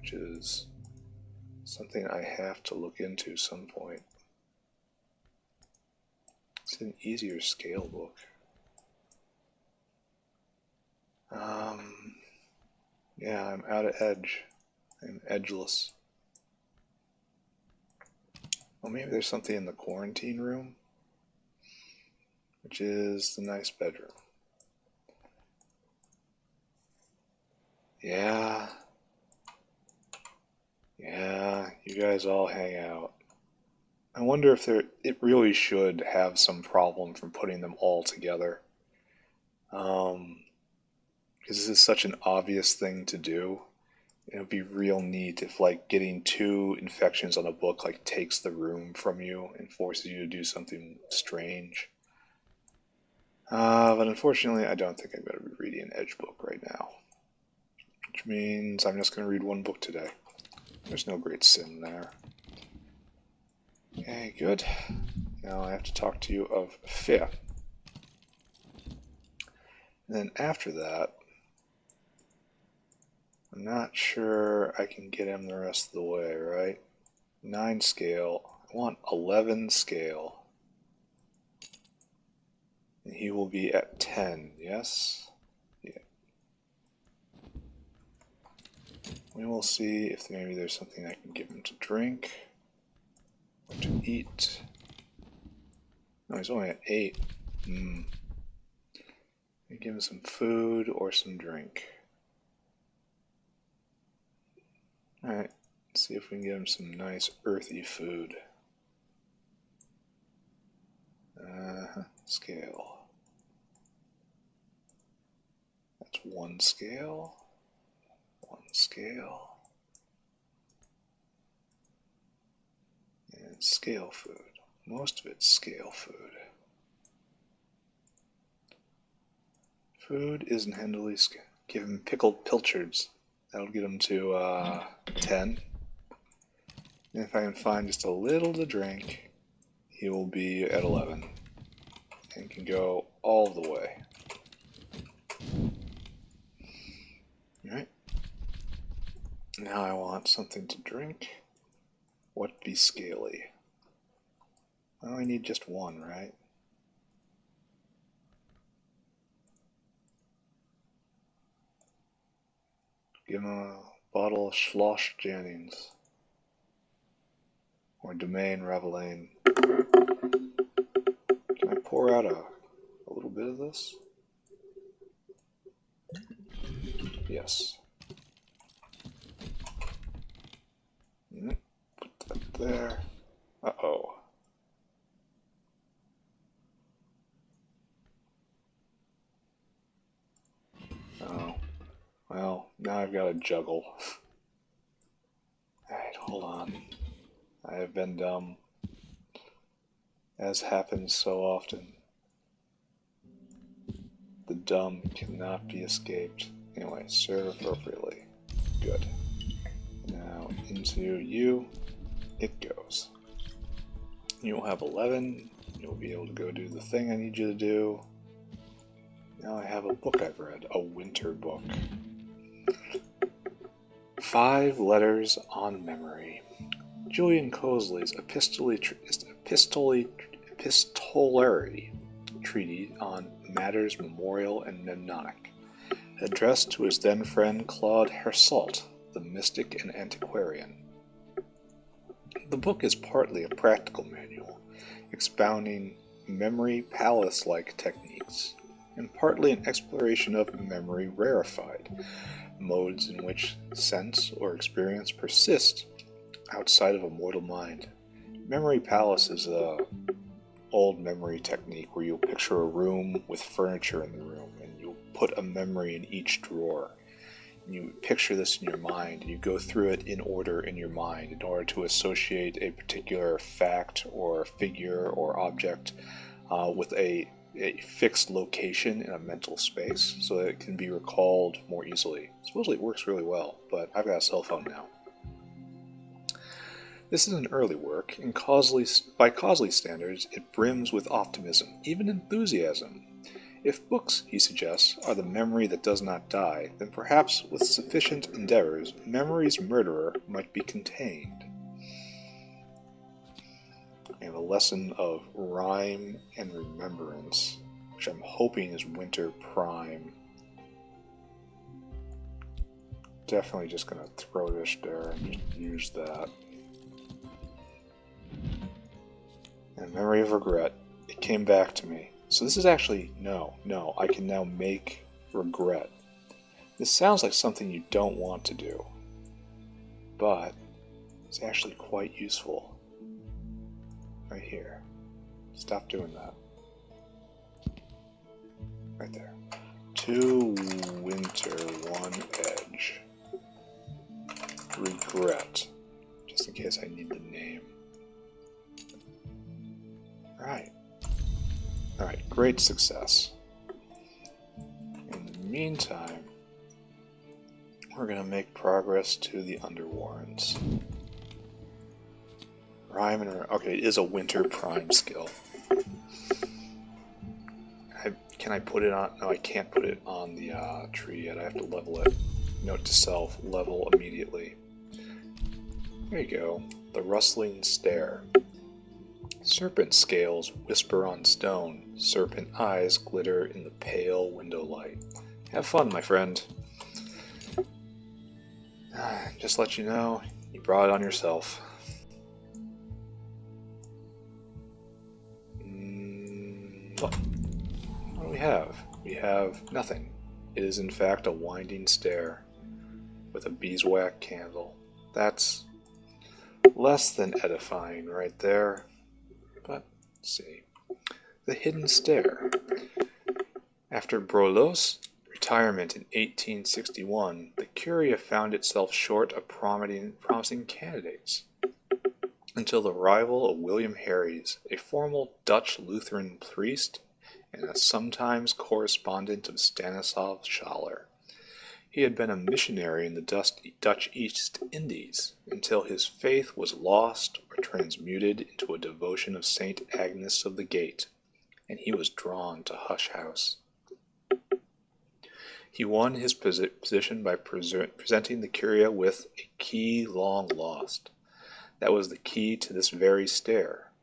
which is something I have to look into some point. It's an easier scale book. Yeah, I'm out of edge. I'm edgeless. Well, maybe there's something in the quarantine room, which is the nice bedroom. Yeah, you guys all hang out. I wonder if it really should have some problem from putting them all together. Because this is such an obvious thing to do. It would be real neat if, like, getting 2 infections on a book, like, takes the room from you and forces you to do something strange. But unfortunately, I don't think I'm going to be reading an edge book right now. Which means I'm just going to read 1 book today. There's no great sin there. Okay, good. Now I have to talk to you of fear. And then after that, I'm not sure I can get him the rest of the way, right? 9 scale. I want 11 scale. And he will be at 10, yes? Yeah. We will see if maybe there's something I can give him to drink or to eat. No, he's only at 8. Give him some food or some drink. Alright, let's see if we can get him some nice earthy food. Scale. That's 1 scale. 1 scale. And scale food. Most of it's scale food. Food isn't handily scale. Give him pickled pilchards. That'll get him to 10. And if I can find just a little to drink, he will be at 11. And can go all the way. Alright. Now I want something to drink. What be scaly? Well, I need just 1, right? Give him a bottle of Schloss Jennings. Or Domaine Ravelaine. Can I pour out a little bit of this? Yes. Put that there. Uh-oh. Oh. Well, now I've got to juggle. Alright, hold on. I have been dumb. As happens so often. The dumb cannot be escaped. Anyway, serve appropriately. Good. Now, into you, it goes. You will have 11. You'll be able to go do the thing I need you to do. Now I have a book I've read. A winter book. 5 Letters on Memory. Julian Cosley's epistolary treatise on matters memorial and mnemonic, addressed to his then friend Claude Hersault, the mystic and antiquarian. The book is partly a practical manual, expounding memory palace-like techniques, and partly an exploration of memory rarefied, modes in which sense or experience persist outside of a mortal mind. Memory palace is a old memory technique where you'll picture a room with furniture in the room, and you'll put a memory in each drawer. And you picture this in your mind, and you go through it in order in your mind in order to associate a particular fact or figure or object with a fixed location in a mental space so that it can be recalled more easily. Supposedly it works really well, but I've got a cell phone now. This is an early work, and by Cosley's standards, it brims with optimism, even enthusiasm. If books, he suggests, are the memory that does not die, then perhaps with sufficient endeavors, memory's murderer might be contained. We have a lesson of rhyme and remembrance, which I'm hoping is Winter Prime. Definitely just going to throw this there and just use that. And Memory of Regret. It came back to me. So this is actually, no, I can now make regret. This sounds like something you don't want to do, but it's actually quite useful. Right here. Stop doing that. Right there. 2 winter, 1 edge. Regret. Just in case I need the name. Alright, great success. In the meantime, we're going to make progress to the Underwarrens. Rhyme and okay, it is a Winter Prime skill. Can I put it on? No, I can't put it on the tree yet. I have to level it. Note to self, level immediately. There you go. The Rustling Stare. Serpent scales whisper on stone. Serpent eyes glitter in the pale window light. Have fun, my friend. Just let you know, you brought it on yourself. What do we have? We have nothing. It is in fact a winding stair with a beeswax candle. That's less than edifying right there. But let's see. The Hidden Stair. After Brolos' retirement in 1861, the Curia found itself short of promising candidates until the arrival of William Harries, a formal Dutch Lutheran priest and a sometimes correspondent of Stanislav Schaller. He had been a missionary in the Dutch East Indies until his faith was lost or transmuted into a devotion of St. Agnes of the Gate, and he was drawn to Hush House. He won his position by presenting the Curia with a key long lost. That was the key to this very stair,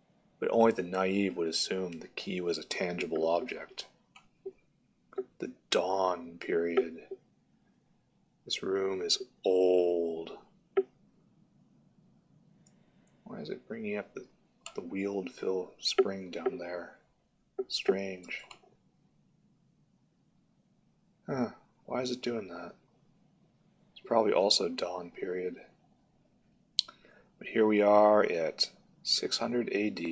but only the naive would assume the key was a tangible object. The Dawn Period. This room is old. Why is it bringing up the wheeled fill spring down there? Strange. Why is it doing that? It's probably also Dawn Period. But here we are at 600 AD.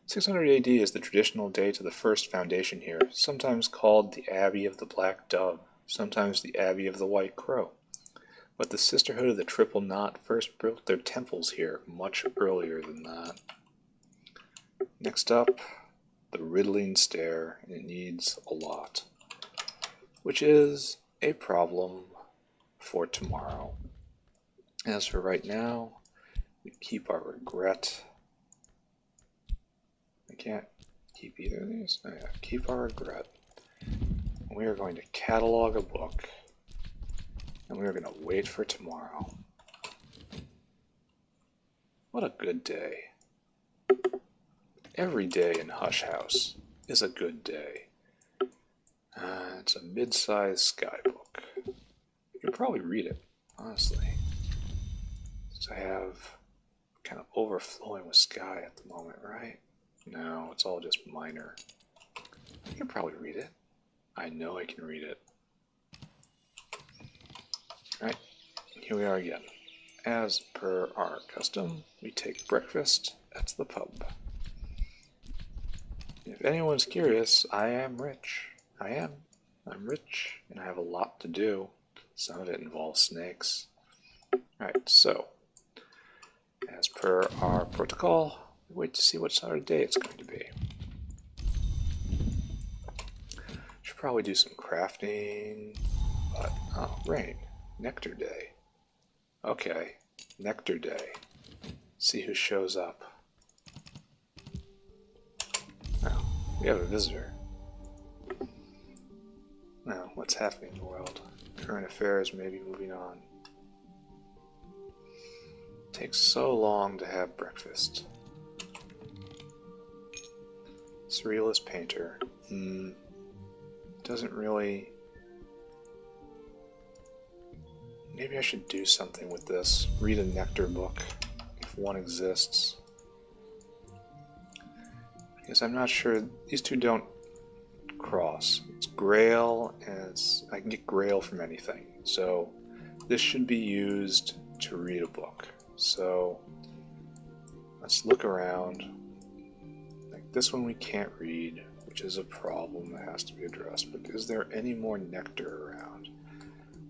600 AD is the traditional date of the first foundation here, sometimes called the Abbey of the Black Dove, sometimes the Abbey of the White Crow. But the Sisterhood of the Triple Knot first built their temples here much earlier than that. Next up, the Riddling Stair, and it needs a lot, which is a problem for tomorrow. As for right now, we keep our regret. I can't keep either of these. Oh yeah, keep our regret. We are going to catalog a book. And we're going to wait for tomorrow. What a good day. Every day in Hush House is a good day. It's a mid-sized sky book. You could probably read it, honestly. Since I have kind of overflowing with sky at the moment, right? No, it's all just minor. I can probably read it. I know I can read it. Alright, here we are again. As per our custom, we take breakfast at the pub. If anyone's curious, I am rich. I am. I'm rich, and I have a lot to do. Some of it involves snakes. Alright, so, as per our protocol, we wait to see what sort of day it's going to be. Should probably do some crafting, but, oh, rain. Nectar day. Okay, nectar day. See who shows up. Oh, we have a visitor. Now, what's happening in the world? Current affairs may be moving on. Takes so long to have breakfast. Surrealist painter. Doesn't really... Maybe I should do something with this. Read a nectar book, if one exists. Because I'm not sure... These two don't cross. It's Grail, and I can get Grail from anything. So this should be used to read a book. So let's look around. Like this one we can't read, which is a problem that has to be addressed. But is there any more nectar around?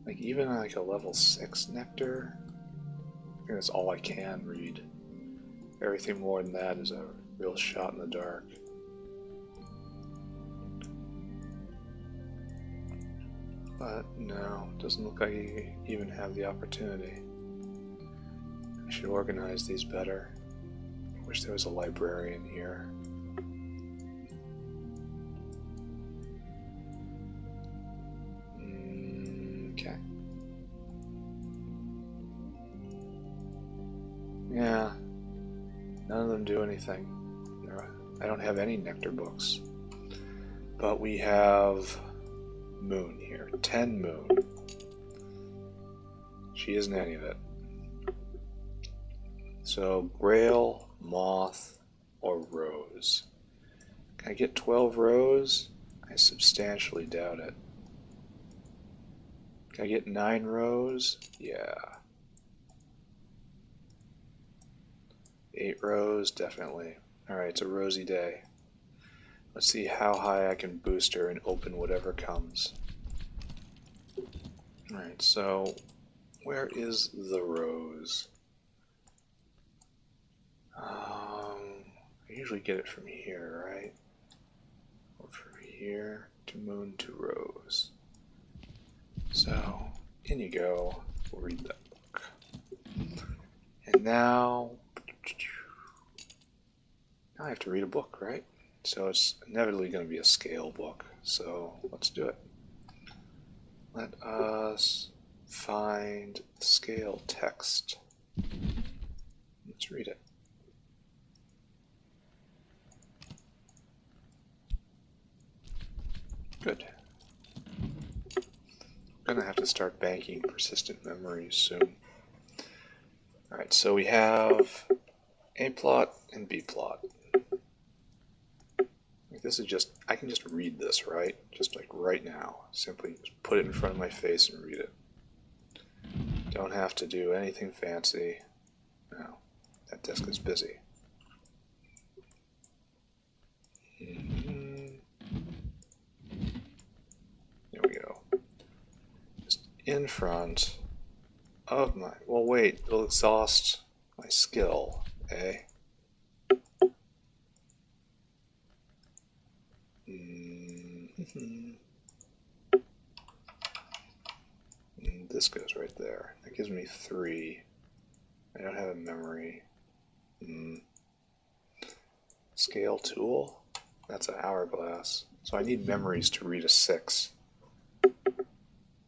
Like even like a level 6 nectar? I think that's all I can read. Everything more than that is a real shot in the dark. But no, doesn't look like you even have the opportunity. I should organize these better. I wish there was a librarian here. Okay. Yeah, none of them do anything. I don't have any nectar books. But we have Moon here. 10 Moon. She isn't any of it. So, Grail, Moth, or Rose. Can I get 12 Rose? I substantially doubt it. Can I get 9 Rose? Yeah. 8 Rose? Definitely. Alright, it's a rosy day. Let's see how high I can boost her and open whatever comes. Alright, so where is the Rose? I usually get it from here, right? Or from here to Moon to Rose. So, in you go. We'll read that book. And now I have to read a book, right? So it's inevitably going to be a scale book. So let's do it. Let us find scale text. Let's read it. Good. I'm going to have to start banking persistent memories soon. Alright, so we have A plot and B plot. This is just, I can just read this, right? Just like right now. Simply just put it in front of my face and read it. Don't have to do anything fancy. No, that desk is busy. There we go. Just in front of my, well wait, it'll exhaust my skill, eh? This goes right there. That gives me 3. I don't have a memory. Scale tool? That's an hourglass. So I need memories to read a 6.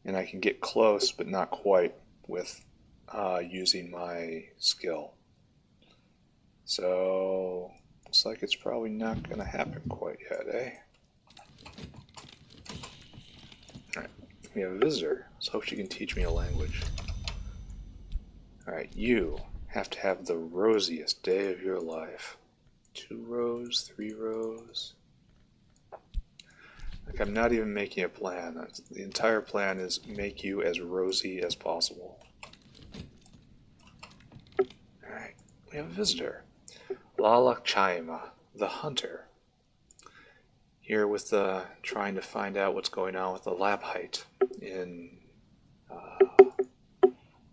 And I can get close, but not quite, with using my skill. So, looks like it's probably not going to happen quite yet, eh? Alright, we have a visitor. Let's hope she can teach me a language. Alright, you have to have the rosiest day of your life. 2 rows, 3 rows. Like, I'm not even making a plan. The entire plan is make you as rosy as possible. Alright, we have a visitor. Lalakchaima, the hunter. Here with trying to find out what's going on with the Labhite in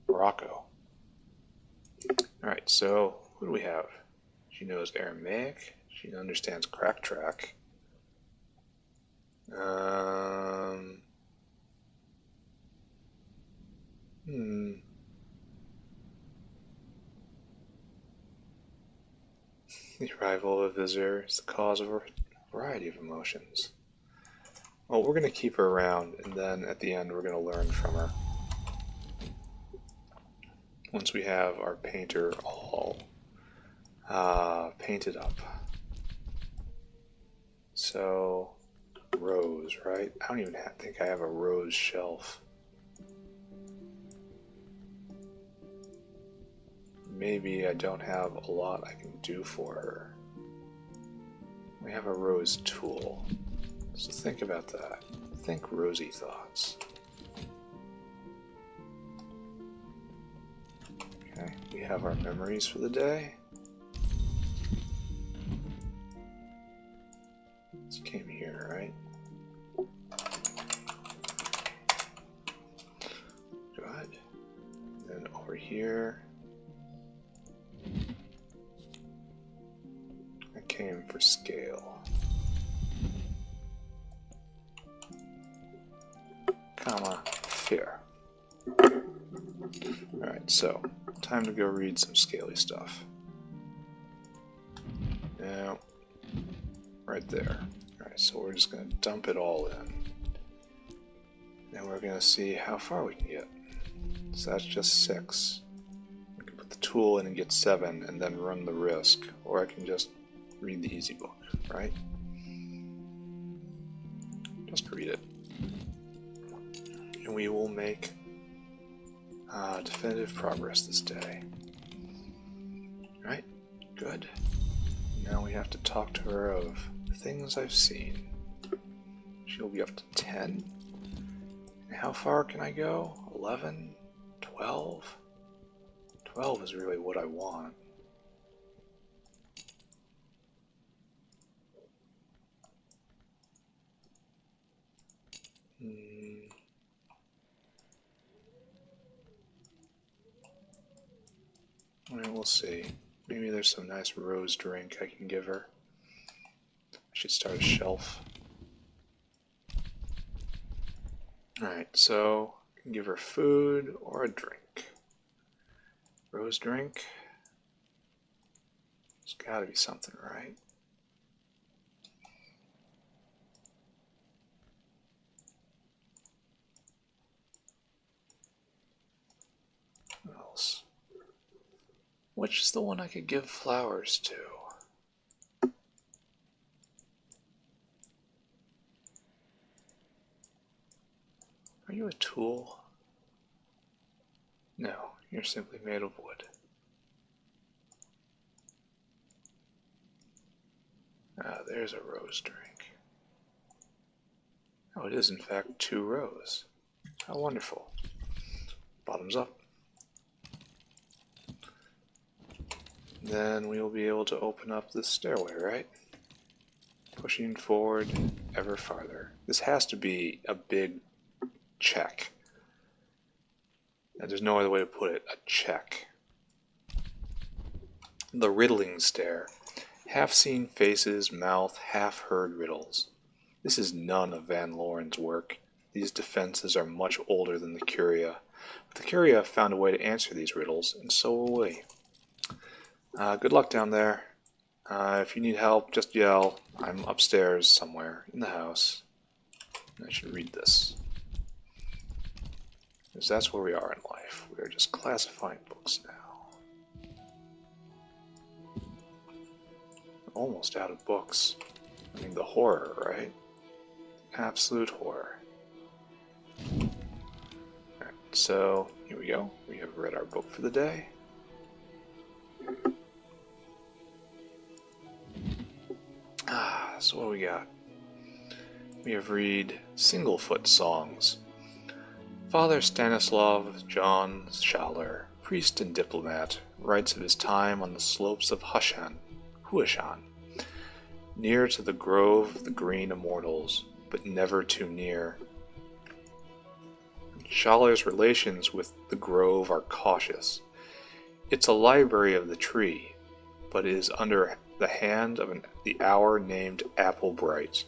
Morocco. Alright, so what do we have? She knows Aramaic. She understands Crack Track. The arrival of a visitor is the cause of a variety of emotions. Well, we're going to keep her around, and then at the end we're going to learn from her. Once we have our painter all painted up. So, rose, right? I don't even think I have a rose shelf. Maybe I don't have a lot I can do for her. We have a rose tool. So think about that. Think rosy thoughts. Okay, we have our memories for the day. This came here, right? Good. Then over here, I came for scale. Comma, fear. Alright, so, time to go read some scaly stuff. Now, right there. Alright, so we're just going to dump it all in. And we're going to see how far we can get. So that's just 6. We can put the tool in and get 7 and then run the risk. Or I can just read the easy book, right? Just read it. And we will make definitive progress this day. Right? Good. Now we have to talk to her of things I've seen. She'll be up to 10. And how far can I go? 11? 12? 12 is really what I want. We'll see. Maybe there's some nice rose drink I can give her. I should start a shelf. Alright, so I can give her food or a drink. Rose drink. There's gotta be something, right? What else? Which is the one I could give flowers to? Are you a tool? No, you're simply made of wood. Ah, there's a rose drink. Oh, it is in fact 2 rows. How wonderful. Bottoms up. Then we will be able to open up this stairway, right? Pushing forward ever farther. This has to be a big check. And there's no other way to put it. A check. The riddling stare. Half-seen faces, mouth, half-heard riddles. This is none of Van Loren's work. These defenses are much older than the Curia. But the Curia have found a way to answer these riddles, and so will we. Good luck down there. If you need help, just yell. I'm upstairs somewhere in the house. I should read this. Because that's where we are in life. We are just classifying books now. Almost out of books. I mean, the horror, right? Absolute horror. Alright, so here we go. We have read our book for the day. So what do we got? We have read Singlefoot Songs. Father Stanislav John Schaller, priest and diplomat, writes of his time on the slopes of Huashan, near to the grove of the green immortals, but never too near. Schaller's relations with the grove are cautious. It's a library of the tree, but it is under the hand of the hour named Applebright.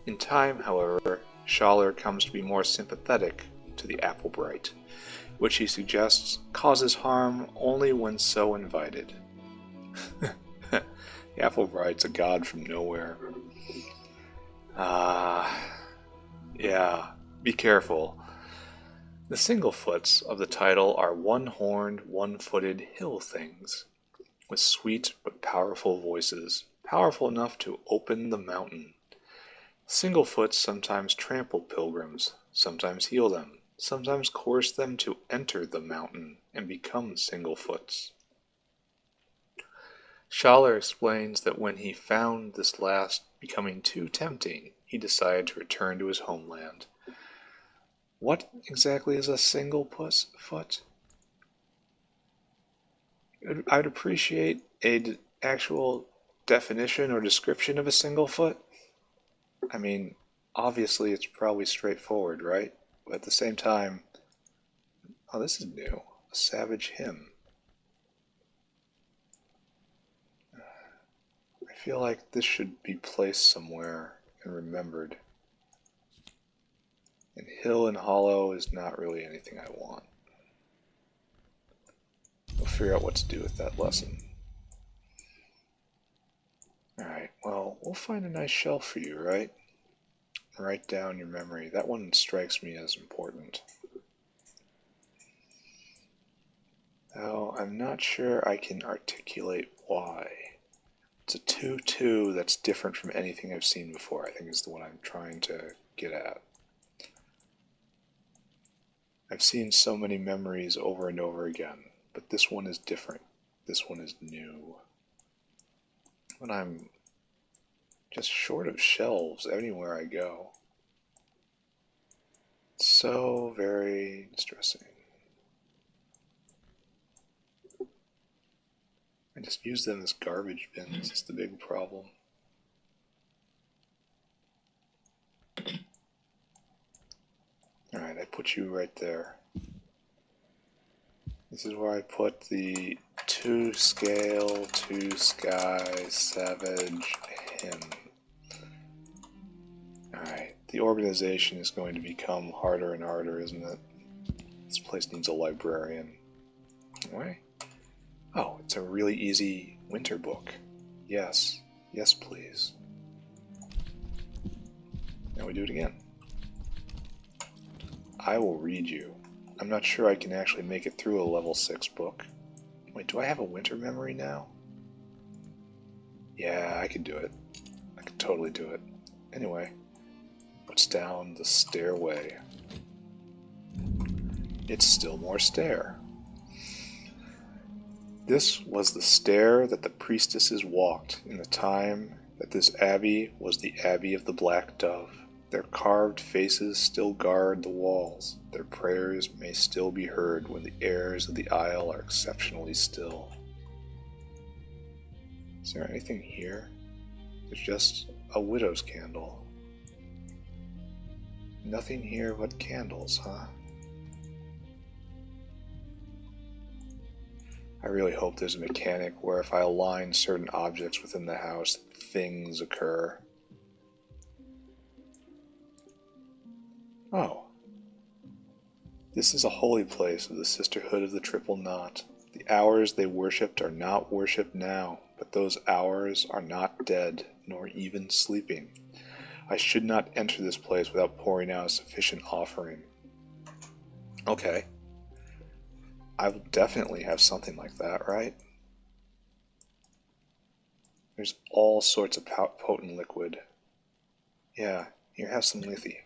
In time, however, Schaller comes to be more sympathetic to the Applebright, which he suggests causes harm only when so invited. The Applebright's a god from nowhere. Yeah, be careful. The Singlefoots of the title are one-horned, one-footed hill things, with sweet but powerful voices, powerful enough to open the mountain. Singlefoots sometimes trample pilgrims, sometimes heal them, sometimes coerce them to enter the mountain and become Singlefoots. Schaller explains that when he found this last becoming too tempting, he decided to return to his homeland. What exactly is a Singlefoot? I'd appreciate an actual definition or description of a Singlefoot. I mean, obviously it's probably straightforward, right? But at the same time, oh, this is new. A Savage Hymn. I feel like this should be placed somewhere and remembered. And Hill and Hollow is not really anything I want. We'll figure out what to do with that lesson. Alright, well, we'll find a nice shelf for you, right? Write down your memory. That one strikes me as important. Though I'm not sure I can articulate why. It's a 2-2 that's different from anything I've seen before, I think is the one I'm trying to get at. I've seen so many memories over and over again, but this one is different. This one is new. When I'm just short of shelves anywhere I go. It's so very distressing. I just use them as garbage bins. It's the big problem. Alright, I put you right there. This is where I put the 2-scale, 2-sky, Savage Hymn. Alright, the organization is going to become harder and harder, isn't it? This place needs a librarian. Why? Oh, it's a really easy winter book. Yes. Yes, please. Now we do it again. I will read you. I'm not sure I can actually make it through a level 6 book. Wait, do I have a winter memory now? Yeah, I could do it. I could totally do it. Anyway, what's down the stairway? It's still more stair. This was the stair that the priestesses walked in the time that this abbey was the Abbey of the Black Dove. Their carved faces still guard the walls. Their prayers may still be heard when the airs of the aisle are exceptionally still. Is there anything here? There's just a widow's candle. Nothing here but candles, huh? I really hope there's a mechanic where if I align certain objects within the house, things occur. Oh. This is a holy place of the Sisterhood of the Triple Knot. The hours they worshipped are not worshipped now, but those hours are not dead, nor even sleeping. I should not enter this place without pouring out a sufficient offering. Okay. I will definitely have something like that, right? There's all sorts of potent liquid. Yeah, here, have some lithy.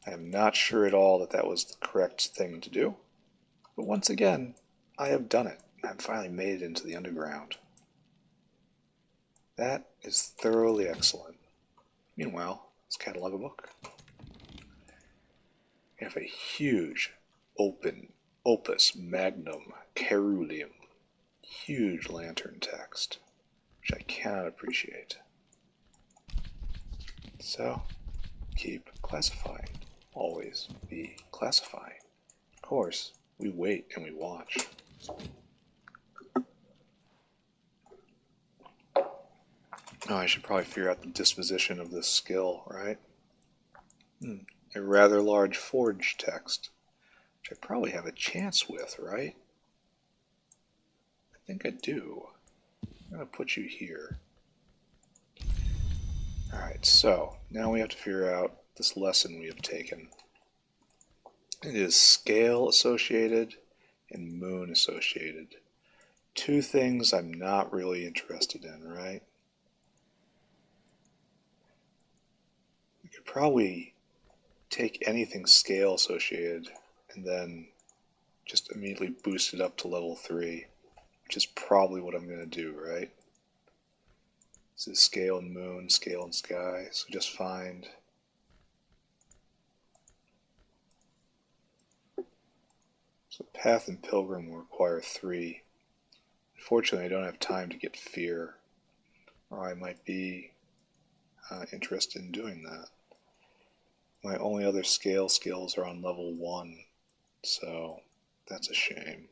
I am not sure at all that that was the correct thing to do, but once again, I have done it. I've finally made it into the underground. That is thoroughly excellent. Meanwhile, let's catalog a book. We have a huge open opus magnum caeruleum. Huge lantern text, which I cannot appreciate. So, keep classifying. Always be classifying. Of course, we wait and we watch. Oh, I should probably figure out the disposition of this skill, right? A rather large forge text, which I probably have a chance with, right? I think I do. I'm going to put you here. Alright, so now we have to figure out this lesson we have taken. It is scale associated and moon associated. Two things I'm not really interested in, right? We could probably take anything scale associated and then just immediately boost it up to level 3, which is probably what I'm going to do, right? This is scale and moon, scale and sky, so just find so path and pilgrim will require 3. Unfortunately, I don't have time to get fear, or I might be interested in doing that. My only other scale skills are on level 1, so that's a shame.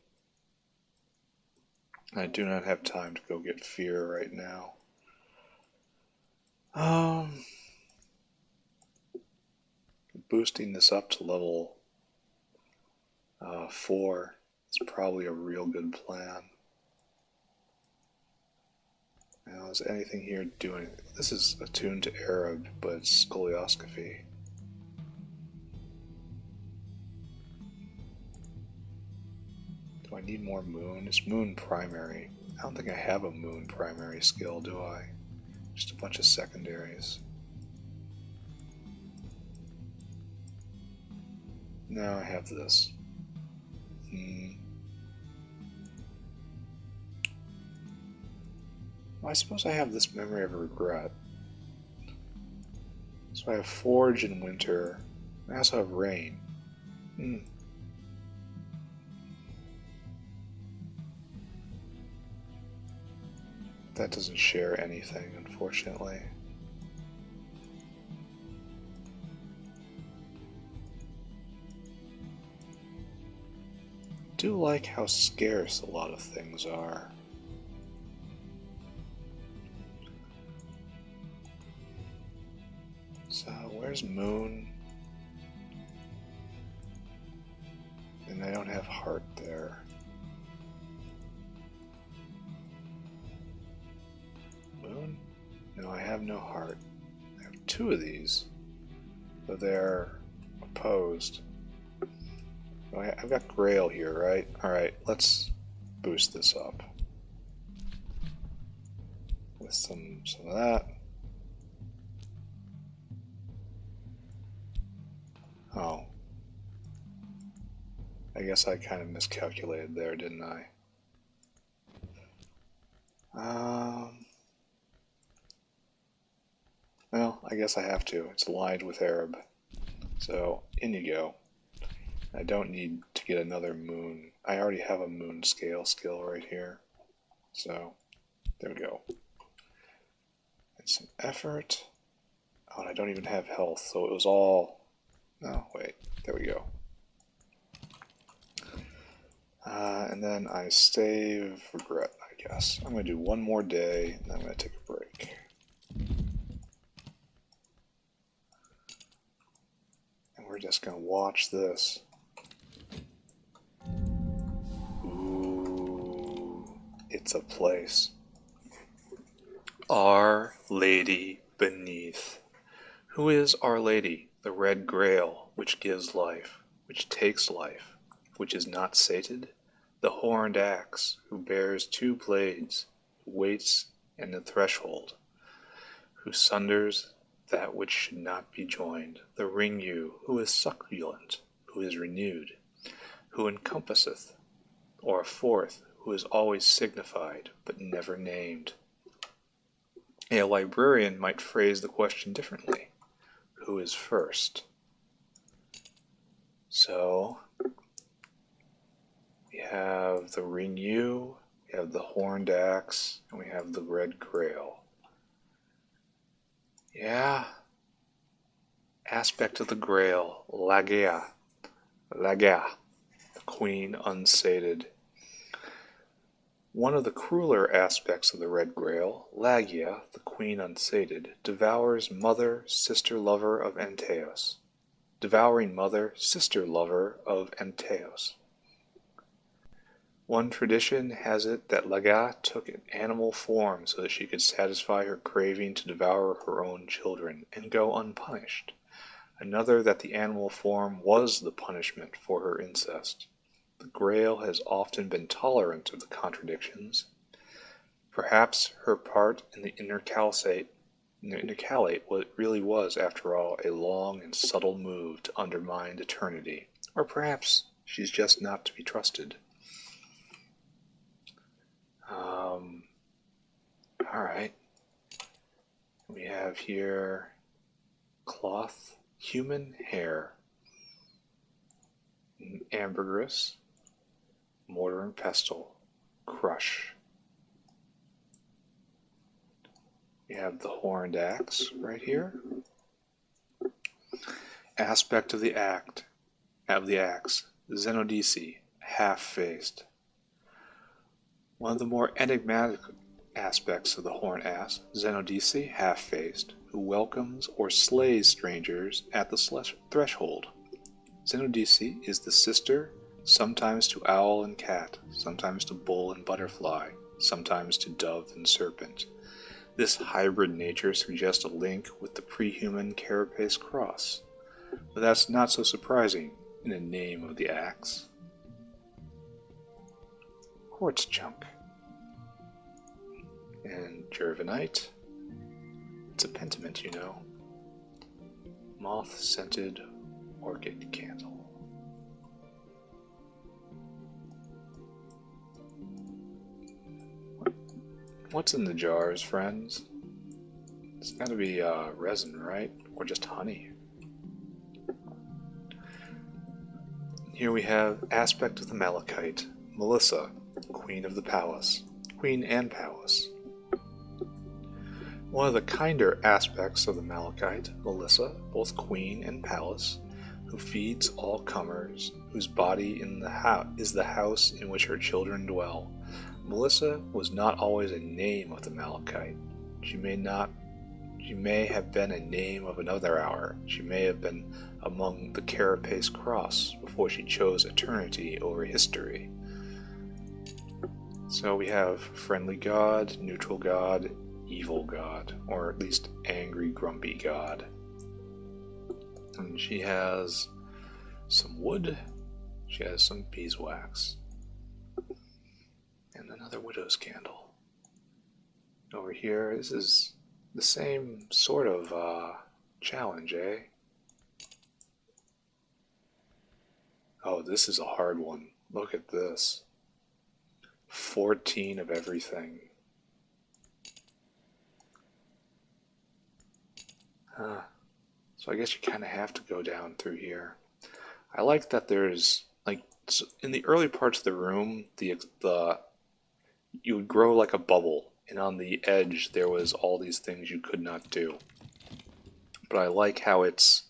I do not have time to go get fear right now. Boosting this up to level 4 is probably a real good plan. Now, is anything here doing? This is attuned to Arab, but it's scolioscopy. Do I need more moon? Is moon primary? I don't think I have a moon primary skill, do I? Just a bunch of secondaries. No, I have this. Well, I suppose I have this memory of regret. So I have forge in winter. I also have rain. That doesn't share anything, unfortunately. I do like how scarce a lot of things are. So, where's moon? And I don't have heart there. Moon? No, I have no heart. I have 2 of these, but they're opposed. I've got Grail here, right? Alright, let's boost this up. With some of that. Oh. I guess I kind of miscalculated there, didn't I? Well, I guess I have to. It's aligned with Arab. So, in you go. I don't need to get another moon. I already have a moon scale skill right here. So, there we go. And some effort. Oh, and I don't even have health, so it was all... Oh, wait. There we go. And then I save regret, I guess. I'm going to do one more day, and then I'm going to take a break. And we're just going to watch this. Ooh, it's a place. Our Lady Beneath. Who is Our Lady, the Red Grail, which gives life? which takes life, which is not sated, the horned axe, who bears two blades, who waits in the threshold, who sunders that which should not be joined, the ring-yew, who is succulent, who is renewed, who encompasseth, or a fourth, who is always signified, but never named. A librarian might phrase the question differently. Who is first? So, we have the ring-yew, we have the horned axe, and we have the red grail. Yeah. Aspect of the grail, Lagea, the queen unsated. One of the crueler aspects of the red grail, Lagea, the queen unsated, devours mother, sister lover of Antaeus. Devouring mother, sister lover of Antaeus. One tradition has it that Lagea took an animal form so that she could satisfy her craving to devour her own children and go unpunished. Another that the animal form was the punishment for her incest. The Grail has often been tolerant of the contradictions. Perhaps her part in the intercalate really was, after all, a long and subtle move to undermine eternity. Or perhaps she's just not to be trusted. Alright. We have here cloth, human hair, ambergris, mortar and pestle, crush. We have the horned axe right here. Aspect of the axe, Zenodice, half-faced. One of the more enigmatic aspects of the horned axe, Zenodice, half-faced, who welcomes or slays strangers at the threshold. Zenodice is the sister, sometimes to owl and cat, sometimes to bull and butterfly, sometimes to dove and serpent. This hybrid nature suggests a link with the pre-human carapace cross, but that's not so surprising in the name of the axe. Quartz chunk. And Gervinite. It's a pentiment, you know. Moth-scented orchid candle. What's in the jars, friends? It's gotta be resin, right? Or just honey. Here we have aspect of the malachite, Melissa, queen of the palace, queen and palace. One of the kinder aspects of the malachite, Melissa, both queen and palace, who feeds all comers, whose body is the house in which her children dwell. Melissa was not always a name of the malachite. She may have been a name of another hour. She may have been among the carapace cross before she chose eternity over history. So we have friendly god, neutral god, evil god, or at least angry, grumpy god. And she has some wood, she has some beeswax, and another widow's candle. Over here, this is the same sort of challenge, eh? Oh, this is a hard one. Look at this. 14 of everything. So I guess you kind of have to go down through here. I like that there's, like, in the early parts of the room, you would grow like a bubble, and on the edge there was all these things you could not do. But I like how it's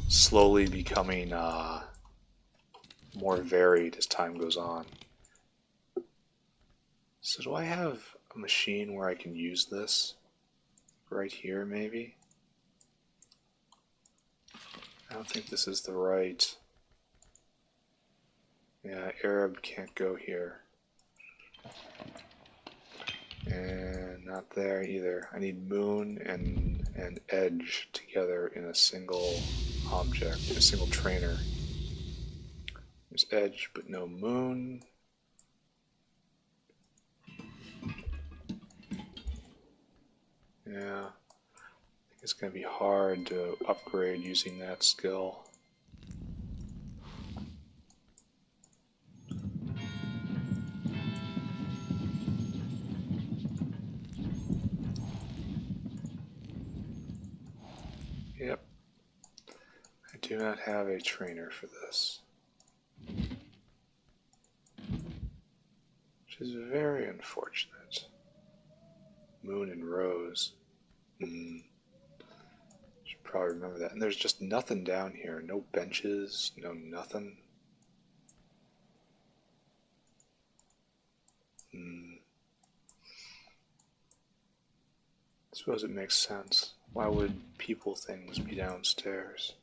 slowly becoming more varied as time goes on. So do I have a machine where I can use this? Right here, maybe? I don't think this is the right... Yeah, Arab can't go here. And not there either. I need moon and edge together in a single object, in a single trainer. There's edge, but no moon. Yeah, I think it's going to be hard to upgrade using that skill. Yep, I do not have a trainer for this, which is very unfortunate. Moon and Rose. Should probably remember that. And there's just nothing down here. No benches, no nothing. I suppose it makes sense. Why would people things be downstairs?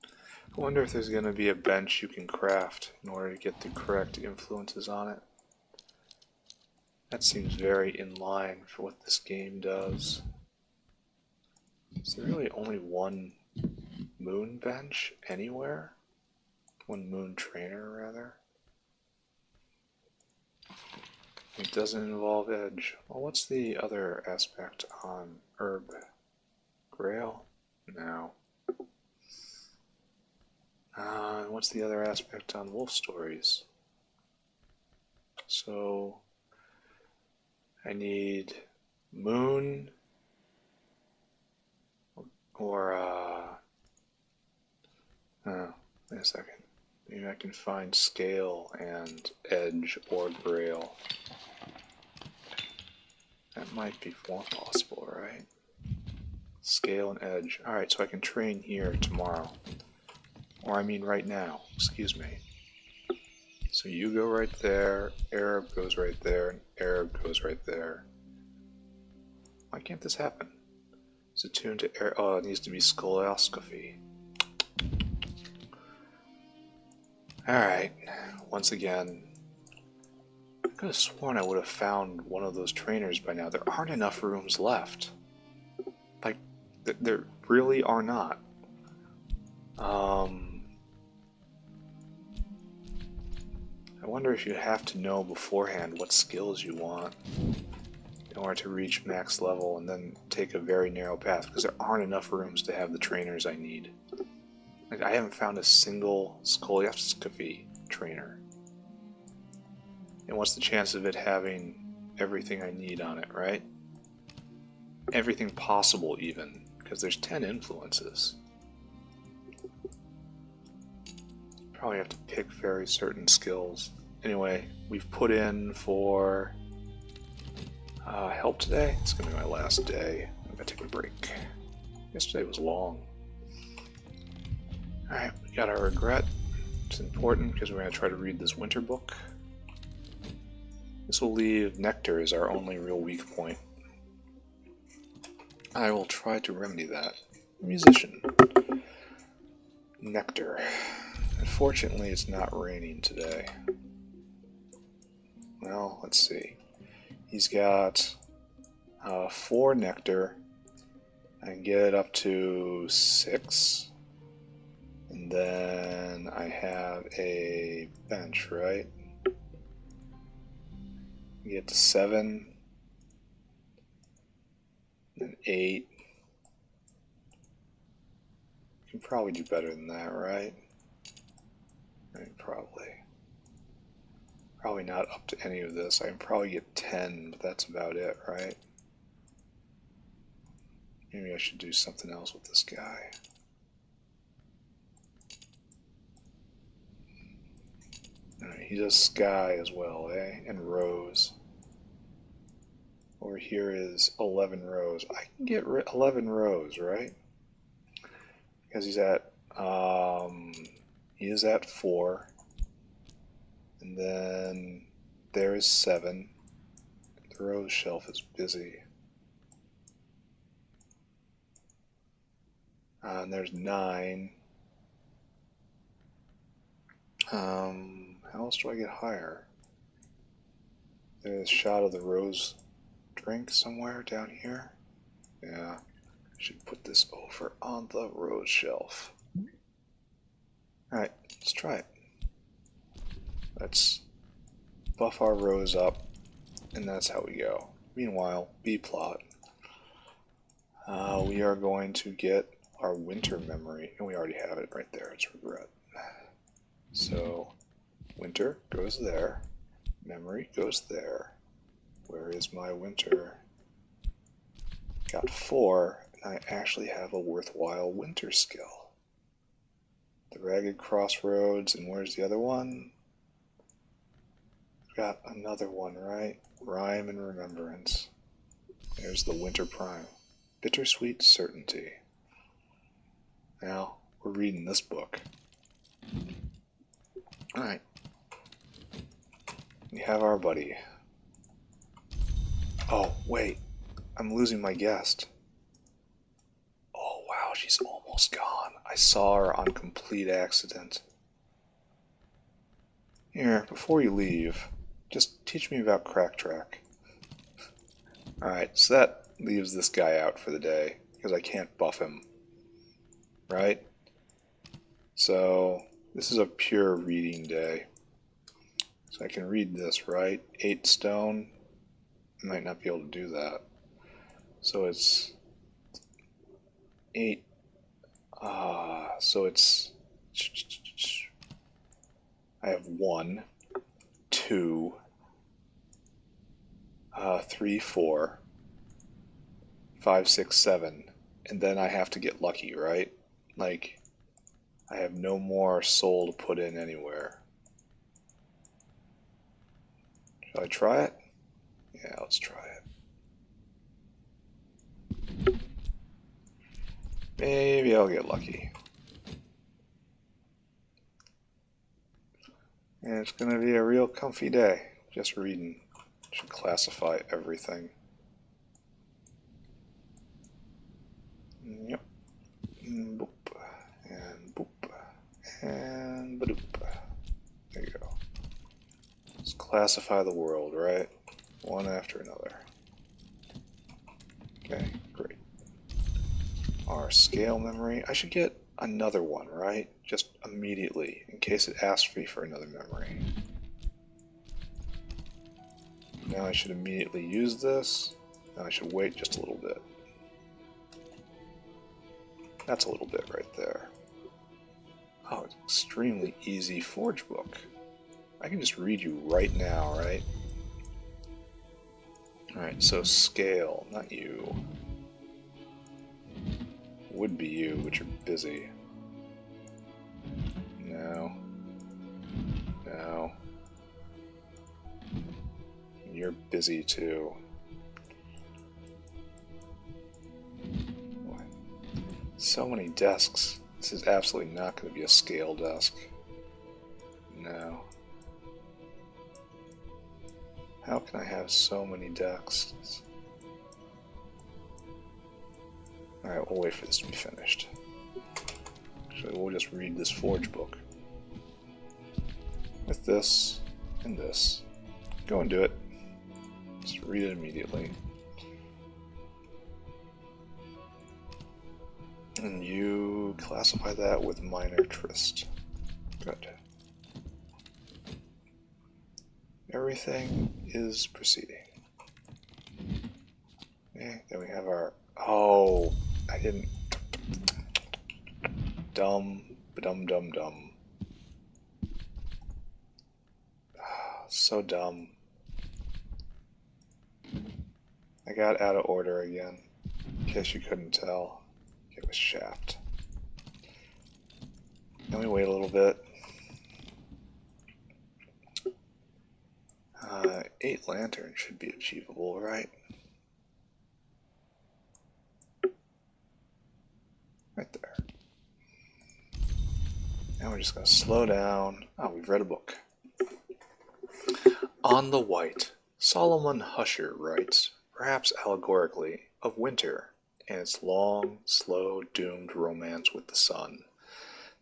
I wonder if there's going to be a bench you can craft in order to get the correct influences on it. That seems very in line for what this game does. Is there really only one moon bench anywhere? One moon trainer, rather? It doesn't involve edge. Well, what's the other aspect on herb? Grail? No. What's the other aspect on wolf stories? So I need moon or wait a second. Maybe I can find scale and edge or grail. That might be more possible, right? Scale and edge. Alright, so I can train here tomorrow. Or I mean right now, excuse me. So you go right there, Arab goes right there, and Arab goes right there. Why can't this happen? It's attuned to air. Oh, it needs to be scoloscopy. Alright, once again, I could have sworn I would have found one of those trainers by now. There aren't enough rooms left. Like, there really are not. I wonder if you have to know beforehand what skills you want in order to reach max level and then take a very narrow path, because there aren't enough rooms to have the trainers I need. Like, I haven't found a single scoloscopy trainer. And what's the chance of it having everything I need on it, right? Everything possible, even, because there's 10 influences. Probably have to pick very certain skills. Anyway, we've put in for help today. It's going to be my last day. I'm going to take a break. Yesterday was long. Alright, we got our regret. It's important because we're going to try to read this winter book. This will leave Nectar as our only real weak point. I will try to remedy that. Musician. Nectar. Unfortunately, it's not raining today. Well, let's see. He's got 4 nectar. I can get it up to 6. And then I have a bench, right? Get to 7. And 8. Can probably do better than that, right? Probably not up to any of this. I can probably get 10, but that's about it, right? Maybe I should do something else with this guy. Alright, he does sky as well, eh? And rose. Over here is 11 rows. I can get 11 rows, right? Because he's at, he is at 4. And then there is 7. The rose shelf is busy. And there's 9. How else do I get higher? There's a shot of the rose drink somewhere down here. Yeah, I should put this over on the rose shelf. Alright, let's try it. Let's buff our rows up, and that's how we go. Meanwhile, B-plot. We are going to get our winter memory, and we already have it right there. It's regret. So, winter goes there. Memory goes there. Where is my winter? Got 4, and I actually have a worthwhile winter skill. The Ragged Crossroads, and where's the other one? Got another one, right? Rhyme and Remembrance. There's the Winter Prime. Bittersweet Certainty. Now, we're reading this book. Alright. We have our buddy. Oh, wait. I'm losing my guest. Oh, wow, she's almost gone. I saw her on complete accident. Here, before you leave, just teach me about Crack Track. Alright, so that leaves this guy out for the day, because I can't buff him. Right? So, this is a pure reading day. So I can read this, right? 8 stone. I might not be able to do that. So it's 8. So it's... I have 1, 2, 3, 4, 5, 6, 7, and then I have to get lucky, right? Like, I have no more soul to put in anywhere. Shall I try it? Yeah, let's try it. Maybe I'll get lucky. And it's gonna be a real comfy day. Just reading. Should classify everything. Yep. Boop. And boop. And badoop. There you go. Let's classify the world, right? One after another. Okay, great. Our scale memory. I should get another one, right? Just immediately, in case it asks me for another memory. Now I should immediately use this. Now I should wait just a little bit. That's a little bit right there. Oh, it's extremely easy Forge book. I can just read you right now, right? Alright, so scale, not you. Would be you, but you're busy. No. No. You're busy too. What? So many desks. This is absolutely not going to be a scale desk. No. How can I have so many desks? Alright, we'll wait for this to be finished. Actually, we'll just read this Forge book. With this and this. Go and do it. Just read it immediately. And you classify that with Minor Tryst. Good. Everything is proceeding. Okay, then we have our... Oh, I didn't... Dumb. So dumb. I got out of order again, in case you couldn't tell. It was Shaft. Then we wait a little bit. 8 lanterns should be achievable, right? Right there. Now we're just going to slow down. Oh, we've read a book. On the White, Solomon Husher writes, perhaps allegorically, of winter and its long, slow, doomed romance with the sun.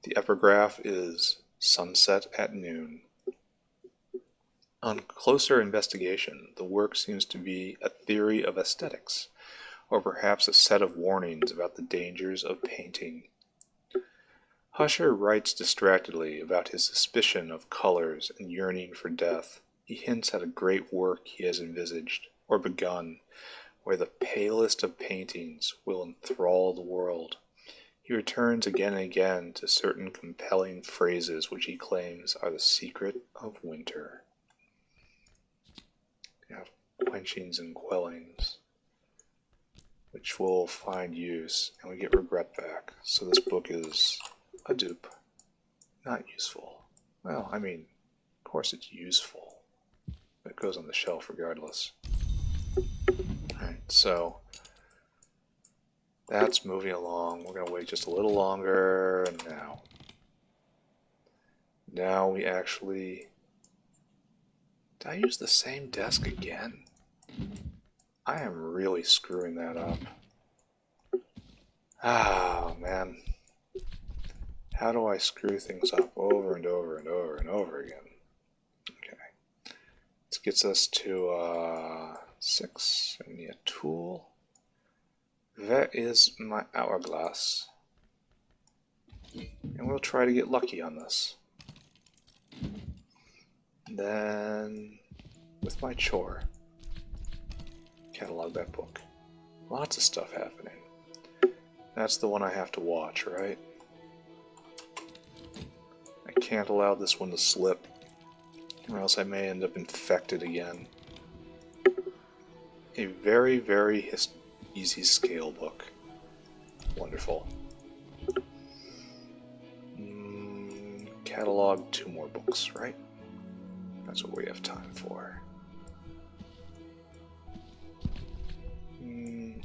The epigraph is sunset at noon. On closer investigation, the work seems to be a theory of aesthetics, or perhaps a set of warnings about the dangers of painting. Husher writes distractedly about his suspicion of colors and yearning for death. He hints at a great work he has envisaged, or begun, where the palest of paintings will enthrall the world. He returns again and again to certain compelling phrases which he claims are the secret of winter. You have quenchings and quellings, which will find use, and we get regret back. So this book is a dupe. Not useful. Well, I mean, of course it's useful. But it goes on the shelf regardless. Alright, so that's moving along. We're going to wait just a little longer, and now we actually... Did I use the same desk again? I am really screwing that up. Ah, man. How do I screw things up over and over and over and over again? Okay. This gets us to 6. I need a tool. Where is my hourglass? And we'll try to get lucky on this. Then, with my chore, catalog that book. Lots of stuff happening. That's the one I have to watch, right? I can't allow this one to slip, or else I may end up infected again. A very, very easy scale book. Wonderful. Catalog 2 more books, right? That's what we have time for.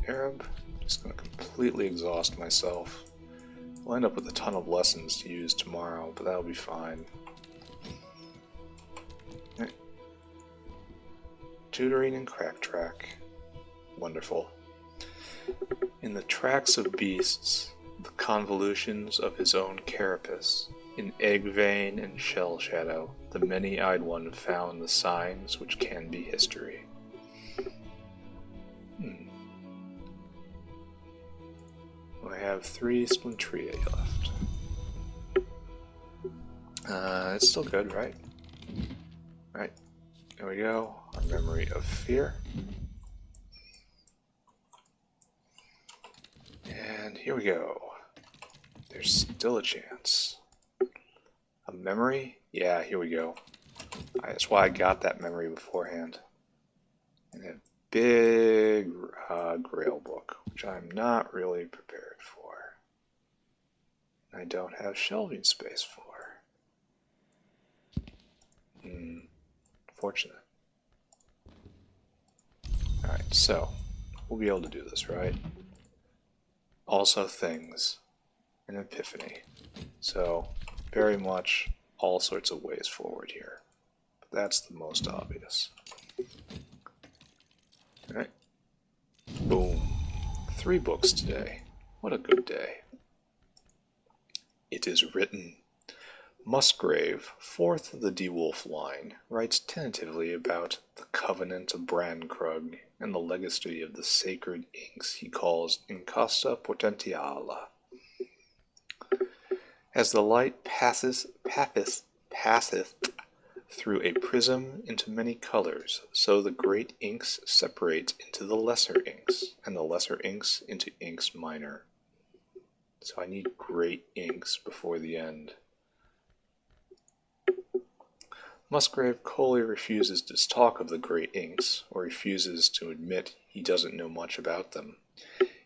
Arab, just going to completely exhaust myself. I'll end up with a ton of lessons to use tomorrow, but that'll be fine. Right. Tutoring and crack track. Wonderful. In the tracks of beasts, the convolutions of his own carapace, in egg vein and shell shadow, the many-eyed one found the signs which can be history. I have 3 Splinteria left. It's still good, right? Right. There we go. Our Memory of Fear. And here we go. There's still a chance. A memory? Yeah, here we go. That's why I got that memory beforehand. And a big Grail book, which I'm not really prepared for. I don't have shelving space for. Fortunate. Alright, so we'll be able to do this, right? Also things. An epiphany. So very much all sorts of ways forward here. But that's the most obvious. Alright. Boom. 3 books today. What a good day. It is written. Musgrave, 4th of the De-Wolf line, writes tentatively about the Covenant of Brankrug and the legacy of the sacred inks he calls Incasta Potentiala. As the light passeth through a prism into many colors, so the great inks separate into the lesser inks, and the lesser inks into inks minor. So I need great inks before the end. Musgrave coldly refuses to talk of the great inks, or refuses to admit he doesn't know much about them.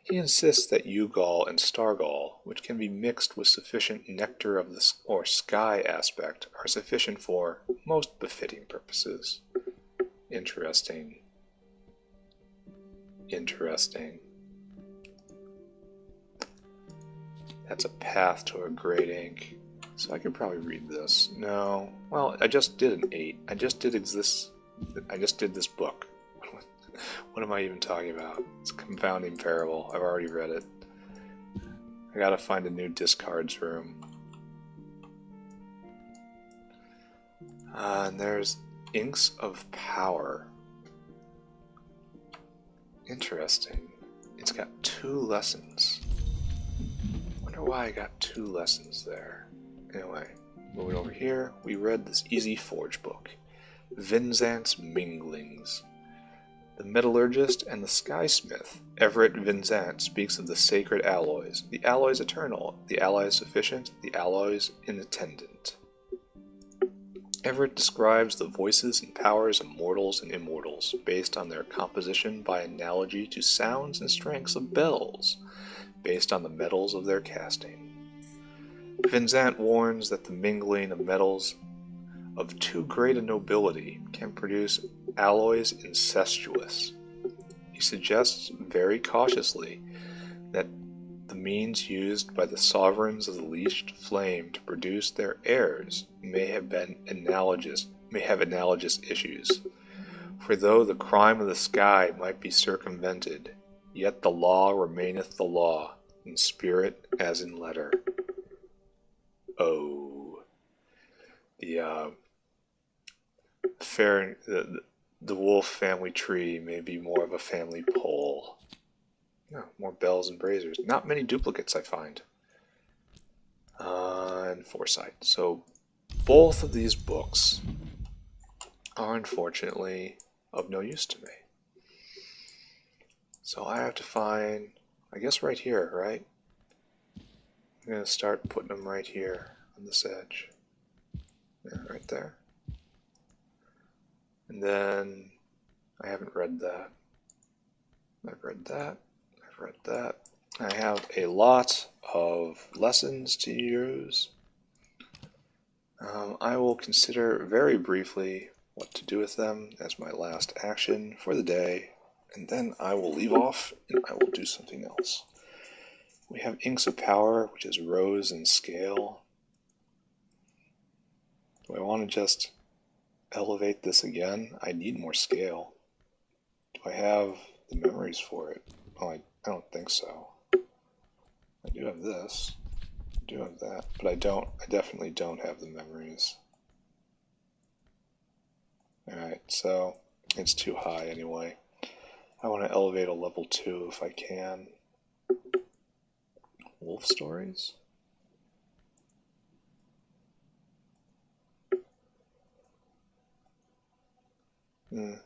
He insists that Ugal and Stargal, which can be mixed with sufficient nectar of the or sky aspect, are sufficient for most befitting purposes. Interesting. Interesting. That's a path to a great ink. So I could probably read this. No. Well, I just did an 8. I just did this book. What am I even talking about? It's a confounding parable. I've already read it. I gotta find a new discards room. And there's Inks of Power. Interesting. It's got 2 lessons. Wonder wonder why I got 2 lessons there. Anyway, moving over here, we read this easy forge book. Vinzant's Minglings. The metallurgist and the skysmith, Everett Vinzant, speaks of the sacred alloys, the alloys eternal, the alloys sufficient, the alloys inattendant. Everett describes the voices and powers of mortals and immortals, based on their composition by analogy to sounds and strengths of bells, based on the metals of their casting. Vinzant warns that the mingling of metals of too great a nobility can produce alloys incestuous. He suggests very cautiously that the means used by the sovereigns of the leashed flame to produce their heirs may have analogous issues. For though the crime of the sky might be circumvented, yet the law remaineth the law, in spirit as in letter. Oh, the wolf family tree may be more of a family pole. No, more bells and braziers. Not many duplicates I find. And foresight. So both of these books are unfortunately of no use to me. So I have to find, I guess right here, right? I'm going to start putting them right here on this edge. Yeah, right there. And then I haven't read that. I've read that. I've read that. I have a lot of lessons to use. I will consider very briefly what to do with them as my last action for the day, and then I will leave off and I will do something else. We have Inks of Power, which is rose and scale. Do I want to just elevate this again? I need more scale. Do I have the memories for it? Oh, I don't think so. I do have this. I do have that, but I definitely don't have the memories. Alright, so it's too high anyway. I want to elevate a level 2 if I can. Wolf stories?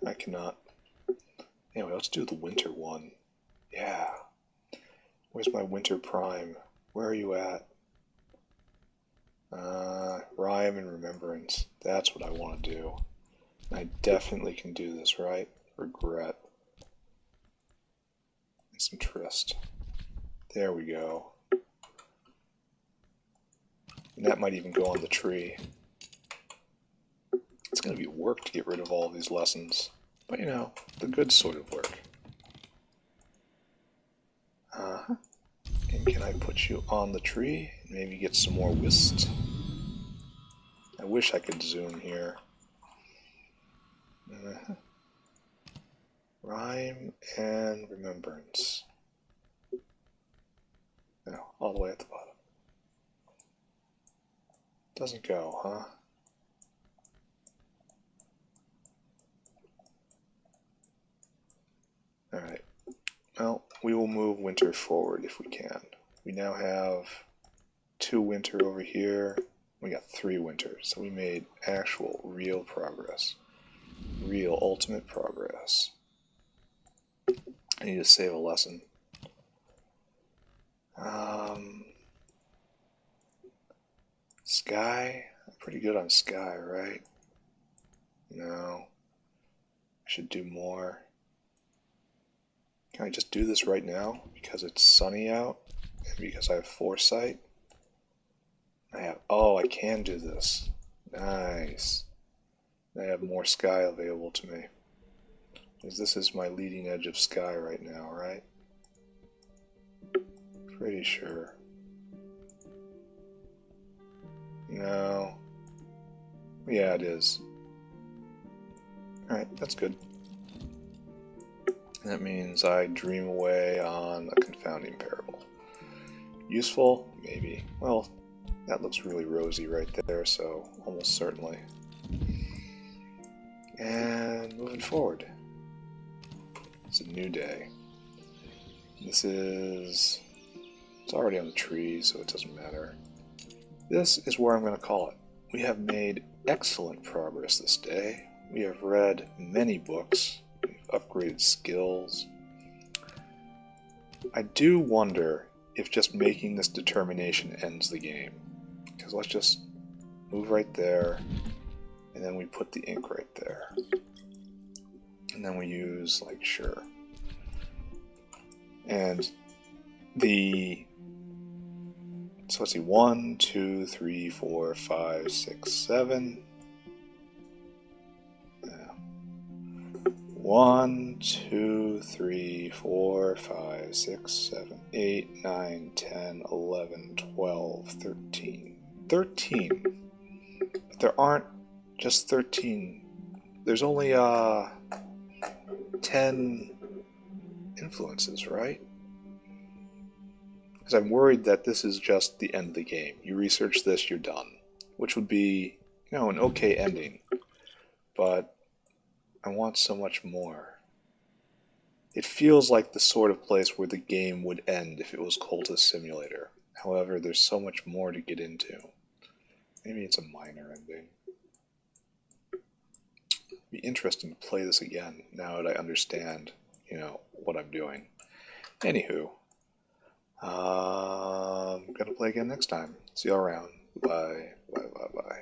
I cannot. Anyway, let's do the winter one. Yeah. Where's my winter prime? Where are you at? Rhyme and remembrance. That's what I want to do. I definitely can do this, right? Regret. And some tryst. There we go. And that might even go on the tree. It's going to be work to get rid of all these lessons. But you know, the good sort of work. And can I put you on the tree and maybe get some more whist? I wish I could zoom here. Rhyme and remembrance. No, all the way at the bottom. Doesn't go, huh? Alright. Well, we will move winter forward if we can. We now have 2 winter over here. We got 3 winter, so we made actual, real progress. Real, ultimate progress. I need to save a lesson. Sky? I'm pretty good on sky, right? No. I should do more. Can I just do this right now? Because it's sunny out? And because I have foresight? Oh, I can do this. Nice. I have more sky available to me. Because this is my leading edge of sky right now, right? Pretty sure. No. Yeah, it is. Alright, that's good. That means I dream away on a confounding parable. Useful? Maybe. Well, that looks really rosy right there, so almost certainly. And moving forward. It's a new day. This is It's already on the tree, so it doesn't matter. This is where I'm going to call it. We have made excellent progress this day. We have read many books. We've upgraded skills. I do wonder if just making this determination ends the game. Because let's just move right there, and then we put the ink right there. And then we use, like, sure. And so let's see, 1, 2, 3, 4, 5, 6, 7. 1, 2, 3, 4, 5, 6, 7, 8, 9, 10, 11, 12, 13. 13. But there aren't just 13. There's only 10 influences, right? Because I'm worried that this is just the end of the game. You research this, you're done. Which would be, an okay ending. But I want so much more. It feels like the sort of place where the game would end if it was Cultist Simulator. However, there's so much more to get into. Maybe it's a minor ending. It'd be interesting to play this again now that I understand, what I'm doing. Anywho, I'm gonna play again next time. See you all around. Bye. Bye. Bye. Bye.